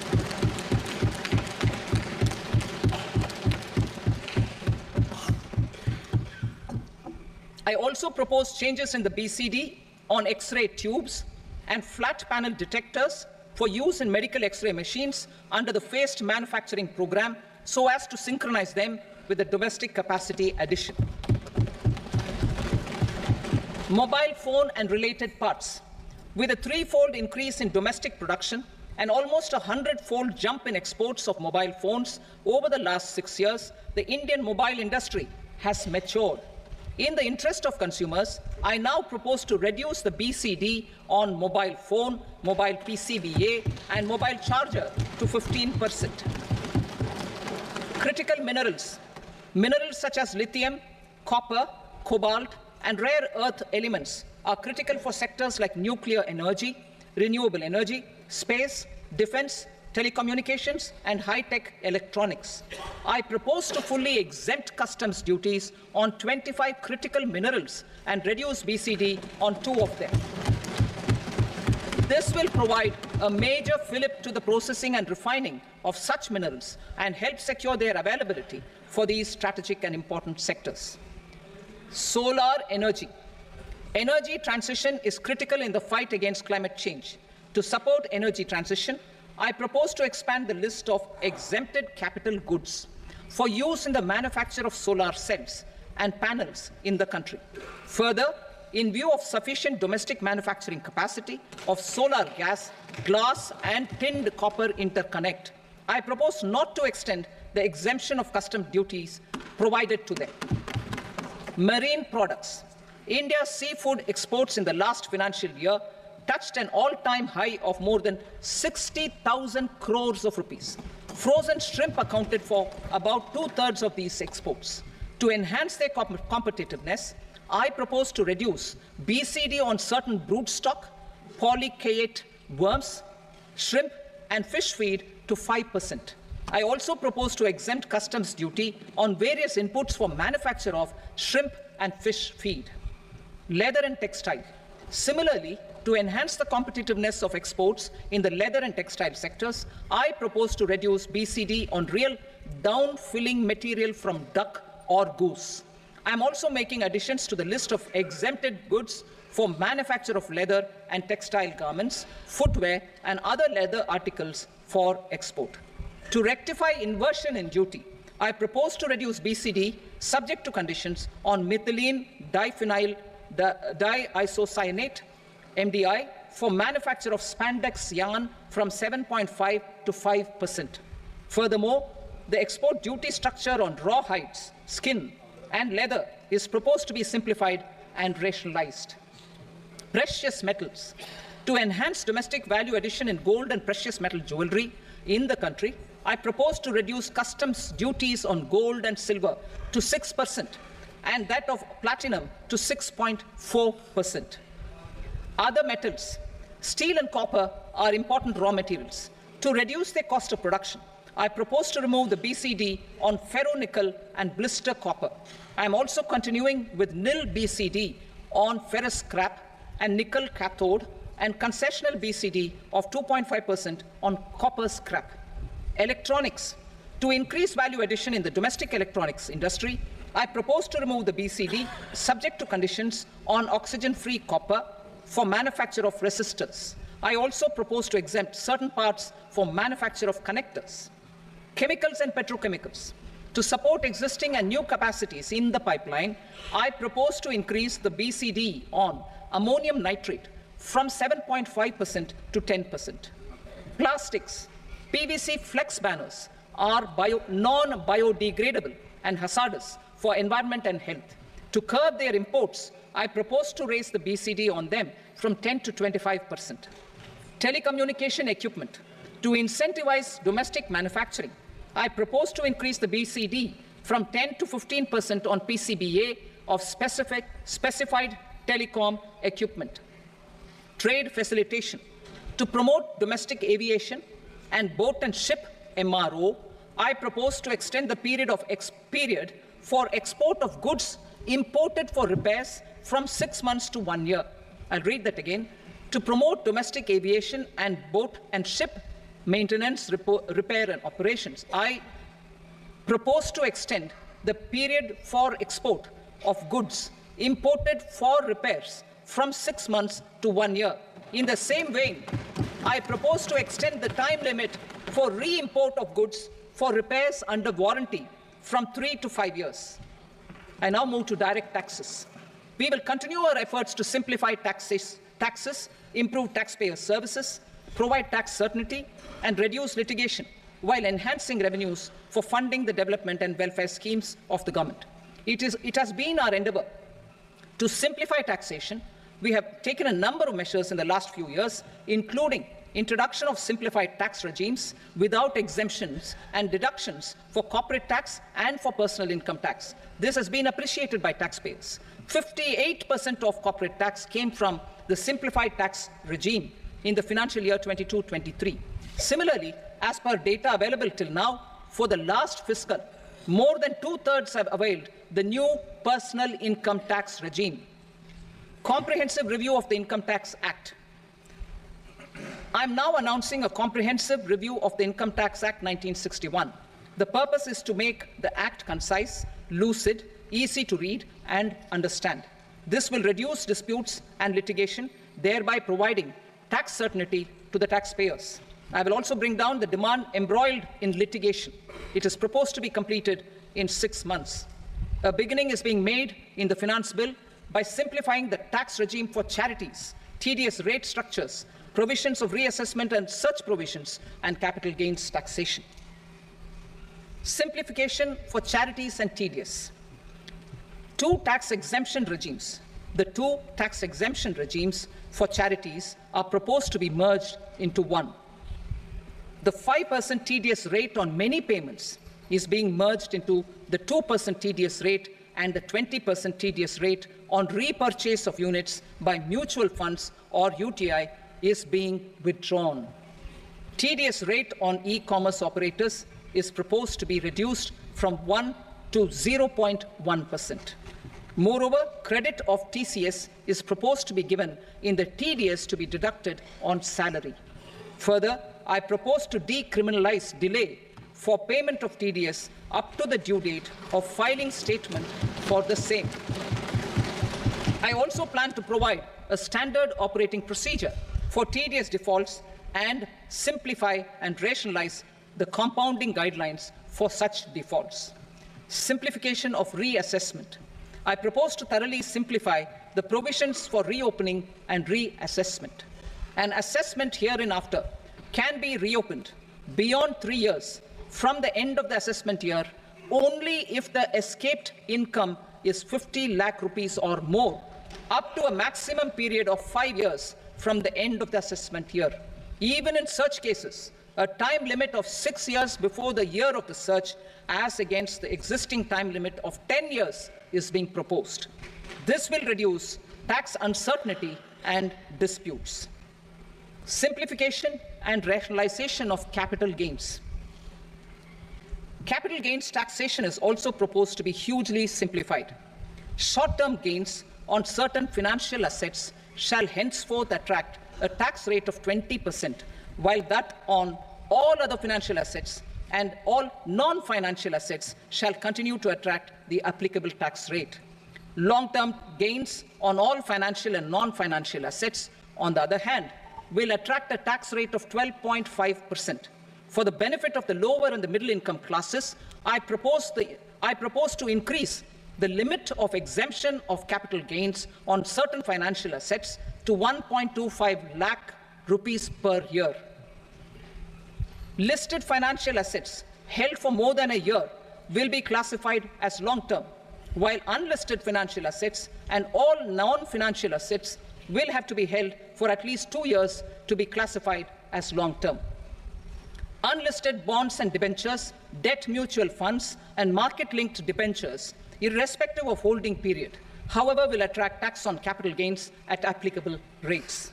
I also propose changes in the BCD on X-ray tubes and flat panel detectors for use in medical X-ray machines under the phased manufacturing program so as to synchronize them with the domestic capacity addition. Mobile phone and related parts. With a 3-fold increase in domestic production and almost a 100-fold jump in exports of mobile phones over the last 6 years, the Indian mobile industry has matured. In the interest of consumers, I now propose to reduce the BCD on mobile phone, mobile PCBA, and mobile charger to 15%. Critical minerals. Minerals such as lithium, copper, cobalt, and rare earth elements are critical for sectors like nuclear energy, renewable energy, space, defense, telecommunications, and high-tech electronics. I propose to fully exempt customs duties on 25 critical minerals and reduce BCD on 2 of them. This will provide a major fillip to the processing and refining of such minerals and help secure their availability for these strategic and important sectors. Solar energy. Energy transition is critical in the fight against climate change. To support energy transition, I propose to expand the list of exempted capital goods for use in the manufacture of solar cells and panels in the country. Further, in view of sufficient domestic manufacturing capacity of solar gas, glass, and tinned copper interconnect, I propose not to extend the exemption of customs duties provided to them. Marine products. India's seafood exports in the last financial year touched an all-time high of more than 60,000 crores of rupees. Frozen shrimp accounted for about 2/3 of these exports. To enhance their competitiveness, I propose to reduce BCD on certain broodstock, polychaete worms, shrimp, and fish feed to 5%. I also propose to exempt customs duty on various inputs for manufacture of shrimp and fish feed. Leather and textile. Similarly, to enhance the competitiveness of exports in the leather and textile sectors, I propose to reduce BCD on real down-filling material from duck or goose. I am also making additions to the list of exempted goods for manufacture of leather and textile garments, footwear, and other leather articles for export. To rectify inversion in duty, I propose to reduce BCD subject to conditions on methylene diphenyl diisocyanate, MDI, for manufacture of spandex yarn from 7.5 to 5%. Furthermore, the export duty structure on raw hides, skin, and leather is proposed to be simplified and rationalized. Precious metals. To enhance domestic value addition in gold and precious metal jewelry in the country, I propose to reduce customs duties on gold and silver to 6% and that of platinum to 6.4%. Other metals, steel and copper, are important raw materials. To reduce their cost of production, I propose to remove the BCD on ferronickel and blister copper. I am also continuing with nil BCD on ferrous scrap and nickel cathode and concessional BCD of 2.5% on copper scrap. Electronics. To increase value addition in the domestic electronics industry, I propose to remove the BCD subject to conditions on oxygen-free copper for manufacture of resistors. I also propose to exempt certain parts for manufacture of connectors. Chemicals and petrochemicals. To support existing and new capacities in the pipeline, I propose to increase the BCD on ammonium nitrate from 7.5% to 10%. Plastics. PVC flex banners are non-biodegradable and hazardous for environment and health. To curb their imports, I propose to raise the BCD on them from 10 to 25%. Telecommunication equipment. To incentivize domestic manufacturing, I propose to increase the BCD from 10 to 15% on PCBA of specified telecom equipment. Trade facilitation. To promote domestic aviation and boat and ship MRO, I propose to extend the period for export of goods imported for repairs from 6 months to 1 year. I'll read that again. To promote domestic aviation and boat and ship maintenance, repair and operations, I propose to extend the period for export of goods imported for repairs from 6 months to 1 year. In the same vein, I propose to extend the time limit for re-import of goods for repairs under warranty from 3 to 5 years. I now move to direct taxes. We will continue our efforts to simplify taxes, improve taxpayer services, provide tax certainty, and reduce litigation, while enhancing revenues for funding the development and welfare schemes of the government. It has been our endeavour to simplify taxation. We have taken a number of measures in the last few years, including introduction of simplified tax regimes without exemptions and deductions for corporate tax and for personal income tax. This has been appreciated by taxpayers. 58% of corporate tax came from the simplified tax regime in the financial year 22-23. Similarly, as per data available till now, for the last fiscal, more than 2/3 have availed the new personal income tax regime. Comprehensive review of the Income Tax Act. I am now announcing a comprehensive review of the Income Tax Act 1961. The purpose is to make the Act concise, lucid, easy to read and understand. This will reduce disputes and litigation, thereby providing tax certainty to the taxpayers. I will also bring down the demand embroiled in litigation. It is proposed to be completed in 6 months. A beginning is being made in the Finance Bill by simplifying the tax regime for charities, TDS rate structures, provisions of reassessment and such provisions, and capital gains taxation. Simplification for charities and TDS. The two tax exemption regimes for charities are proposed to be merged into one. The 5% TDS rate on many payments is being merged into the 2% TDS rate, and the 20% TDS rate on repurchase of units by mutual funds or UTI is being withdrawn. TDS rate on e-commerce operators is proposed to be reduced from 1 to 0.1%. Moreover, credit of TCS is proposed to be given in the TDS to be deducted on salary. Further, I propose to decriminalize delay for payment of TDS up to the due date of filing statement for the same. I also plan to provide a standard operating procedure for TDS defaults and simplify and rationalize the compounding guidelines for such defaults. Simplification of reassessment. I propose to thoroughly simplify the provisions for reopening and reassessment. An assessment hereinafter can be reopened beyond 3 years from the end of the assessment year only if the escaped income is 50 lakh rupees or more, up to a maximum period of 5 years from the end of the assessment year. Even in such cases, a time limit of 6 years before the year of the search, as against the existing time limit of 10 years, is being proposed. This will reduce tax uncertainty and disputes. Simplification and rationalization of capital gains. Capital gains taxation is also proposed to be hugely simplified. Short-term gains on certain financial assets shall henceforth attract a tax rate of 20%, while that on all other financial assets and all non-financial assets shall continue to attract the applicable tax rate. Long-term gains on all financial and non-financial assets, on the other hand, will attract a tax rate of 12.5%. For the benefit of the lower and the middle income classes, I propose to increase the limit of exemption of capital gains on certain financial assets to 1.25 lakh rupees per year. Listed financial assets held for more than a year will be classified as long-term, while unlisted financial assets and all non-financial assets will have to be held for at least 2 years to be classified as long-term. Unlisted bonds and debentures, debt mutual funds, and market-linked debentures, irrespective of holding period, however, will attract tax on capital gains at applicable rates.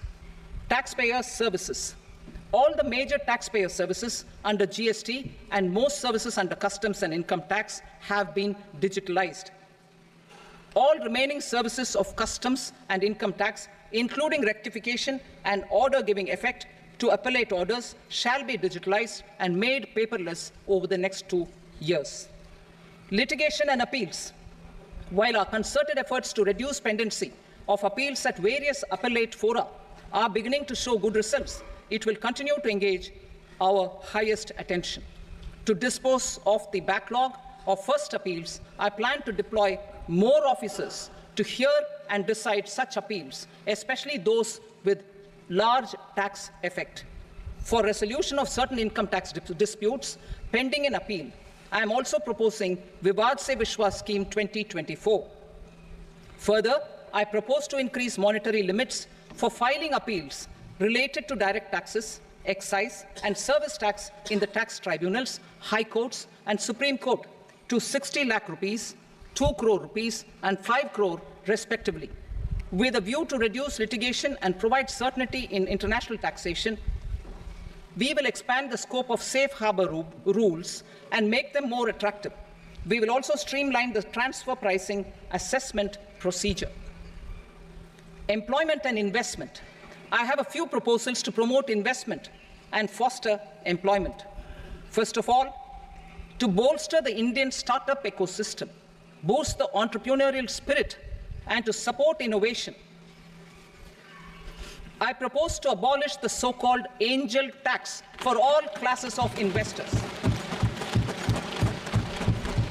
Taxpayer services. All the major taxpayer services under GST and most services under customs and income tax have been digitalized. All remaining services of customs and income tax, including rectification and order-giving effect to appellate orders, shall be digitalized and made paperless over the next 2 years. Litigation and appeals. While our concerted efforts to reduce pendency of appeals at various appellate fora are beginning to show good results, it will continue to engage our highest attention. To dispose of the backlog of first appeals, I plan to deploy more officers to hear and decide such appeals, especially those with large tax effect. For resolution of certain income tax disputes pending in appeal, I am also proposing Vivad Se Vishwas Scheme 2024. Further, I propose to increase monetary limits for filing appeals related to direct taxes, excise, and service tax in the tax tribunals, high courts, and Supreme Court to 60 lakh rupees, 2 crore rupees, and 5 crore respectively. With a view to reduce litigation and provide certainty in international taxation, we will expand the scope of safe harbor rules and make them more attractive. We will also streamline the transfer pricing assessment procedure. Employment and investment. I have a few proposals to promote investment and foster employment. First of all, to bolster the Indian startup ecosystem, boost the entrepreneurial spirit, and to support innovation, I propose to abolish the so-called angel tax for all classes of investors.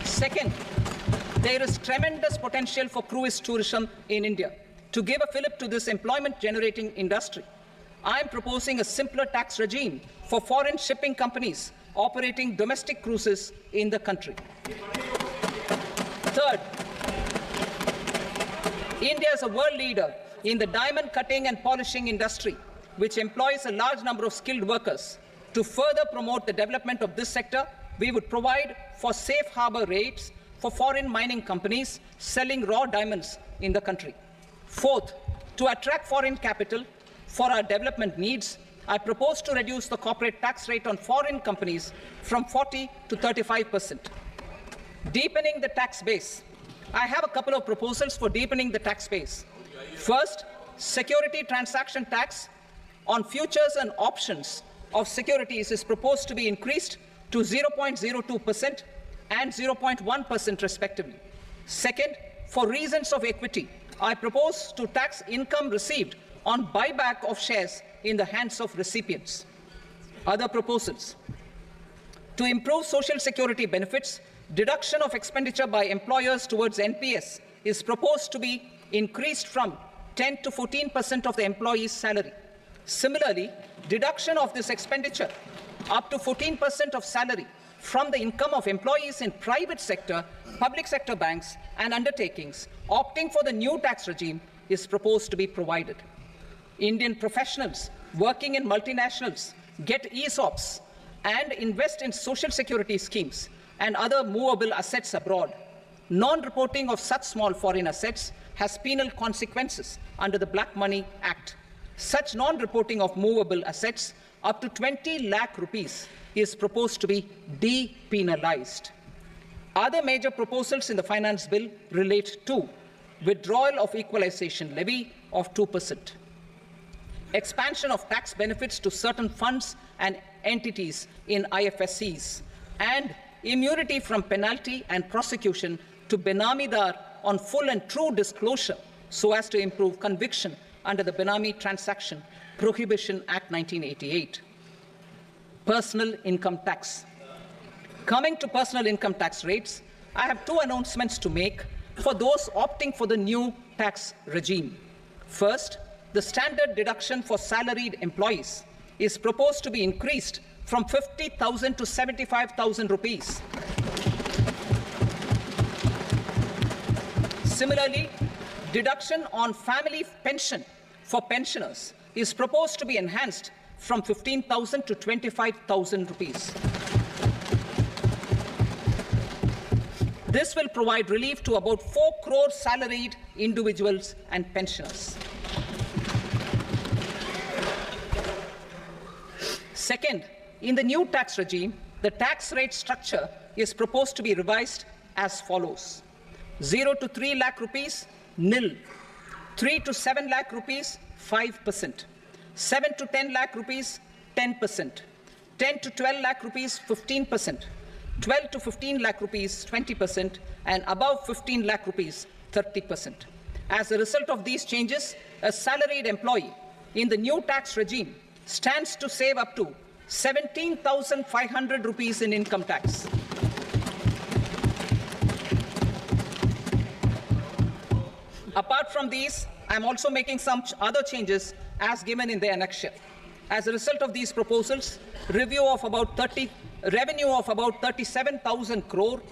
Second, there is tremendous potential for cruise tourism in India. To give a fillip to this employment-generating industry, I am proposing a simpler tax regime for foreign shipping companies operating domestic cruises in the country. Third, India is a world leader in the diamond cutting and polishing industry, which employs a large number of skilled workers. To further promote the development of this sector, we would provide for safe harbor rates for foreign mining companies selling raw diamonds in the country. Fourth, to attract foreign capital for our development needs, I propose to reduce the corporate tax rate on foreign companies from 40% to 35%. Deepening the tax base. I have a couple of proposals for deepening the tax base. First, security transaction tax on futures and options of securities is proposed to be increased to 0.02% and 0.1% respectively. Second, for reasons of equity, I propose to tax income received on buyback of shares in the hands of recipients. Other proposals. To improve social security benefits, deduction of expenditure by employers towards NPS is proposed to be increased from 10 to 14% of the employee's salary. Similarly, deduction of this expenditure up to 14% of salary from the income of employees in private sector, public sector banks and undertakings opting for the new tax regime is proposed to be provided. Indian professionals working in multinationals get ESOPs and invest in social security schemes and other movable assets abroad. Non-reporting of such small foreign assets has penal consequences under the Black Money Act. Such non-reporting of movable assets up to 20 lakh rupees is proposed to be depenalized. Other major proposals in the finance bill relate to withdrawal of equalization levy of 2%, expansion of tax benefits to certain funds and entities in IFSCs, and immunity from penalty and prosecution to Benamidar on full and true disclosure so as to improve conviction under the Benami Transaction Prohibition Act 1988. Personal income tax. Coming to personal income tax rates, I have two announcements to make for those opting for the new tax regime. First, the standard deduction for salaried employees is proposed to be increased from 50,000 to 75,000 rupees. Similarly, deduction on family pension for pensioners is proposed to be enhanced from 15,000 to 25,000 rupees. This will provide relief to about 4 crore salaried individuals and pensioners. Second, in the new tax regime, the tax rate structure is proposed to be revised as follows: 0 to 3 lakh rupees, nil; 3 to 7 lakh rupees, 5%; 7 to 10 lakh rupees, 10%; 10 to 12 lakh rupees, 15%; 12 to 15 lakh rupees, 20%; and above 15 lakh rupees, 30%. As a result of these changes, a salaried employee in the new tax regime stands to save up to 17,500 rupees in income tax. Apart from these, I am also making some other changes as given in the annexure. As a result of these proposals, revenue of about 37,000 crore,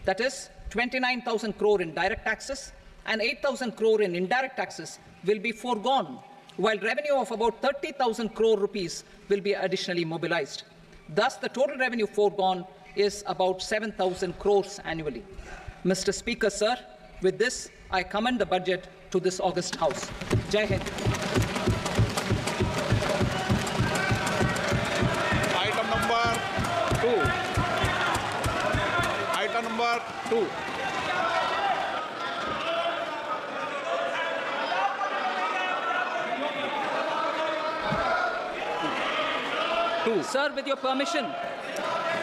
that is 29,000 crore in direct taxes and 8,000 crore in indirect taxes, will be foregone, while revenue of about 30,000 crore rupees will be additionally mobilized. Thus, the total revenue foregone is about 7,000 crores annually. Mr. Speaker, sir, with this, I commend the budget to this august House. Jai Hind. Item number 2. Item number 2. Sir, with your permission,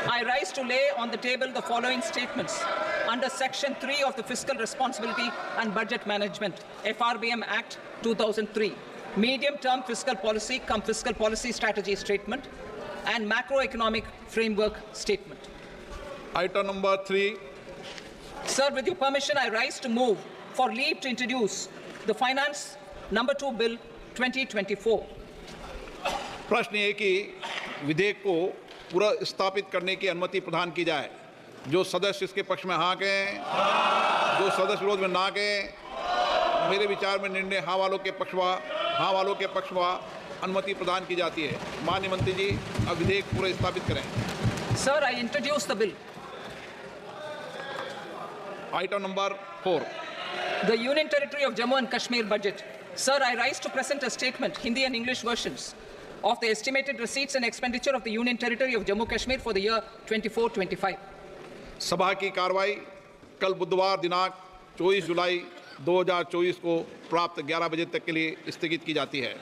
I rise to lay on the table the following statements under Section 3 of the Fiscal Responsibility and Budget Management, FRBM Act 2003, Medium-Term Fiscal Policy cum Fiscal Policy Strategy Statement, and Macroeconomic Framework Statement. Item number 3. Sir, with your permission, I rise to move for leave to introduce the Finance Number 2 Bill 2024. प्रश्न ये कि विधेयक को पूरा स्थापित करने की अनुमति प्रदान की जाए। जो सदस्य इसके पक्ष में हाँ कहें, जो सदस्य विरोध में ना कहें। मेरे विचार में निर्णय हाँ वालों के पक्ष में अनुमति प्रदान की जाती है। माननीय मंत्री जी, अब विधेयक पूरा स्थापित करें। Sir, I introduce the bill. Item number 4. The Union Territory of Jammu and Kashmir budget. Sir, I rise to present a statement, Hindi and English versions, of the estimated receipts and expenditure of the Union Territory of Jammu Kashmir for the year 24-25. सभा की कार्रवाई कल बुधवार दिनांक 24 जुलाई 2024 को प्राप्त 11 बजे तक के लिए स्थगित की जाती है।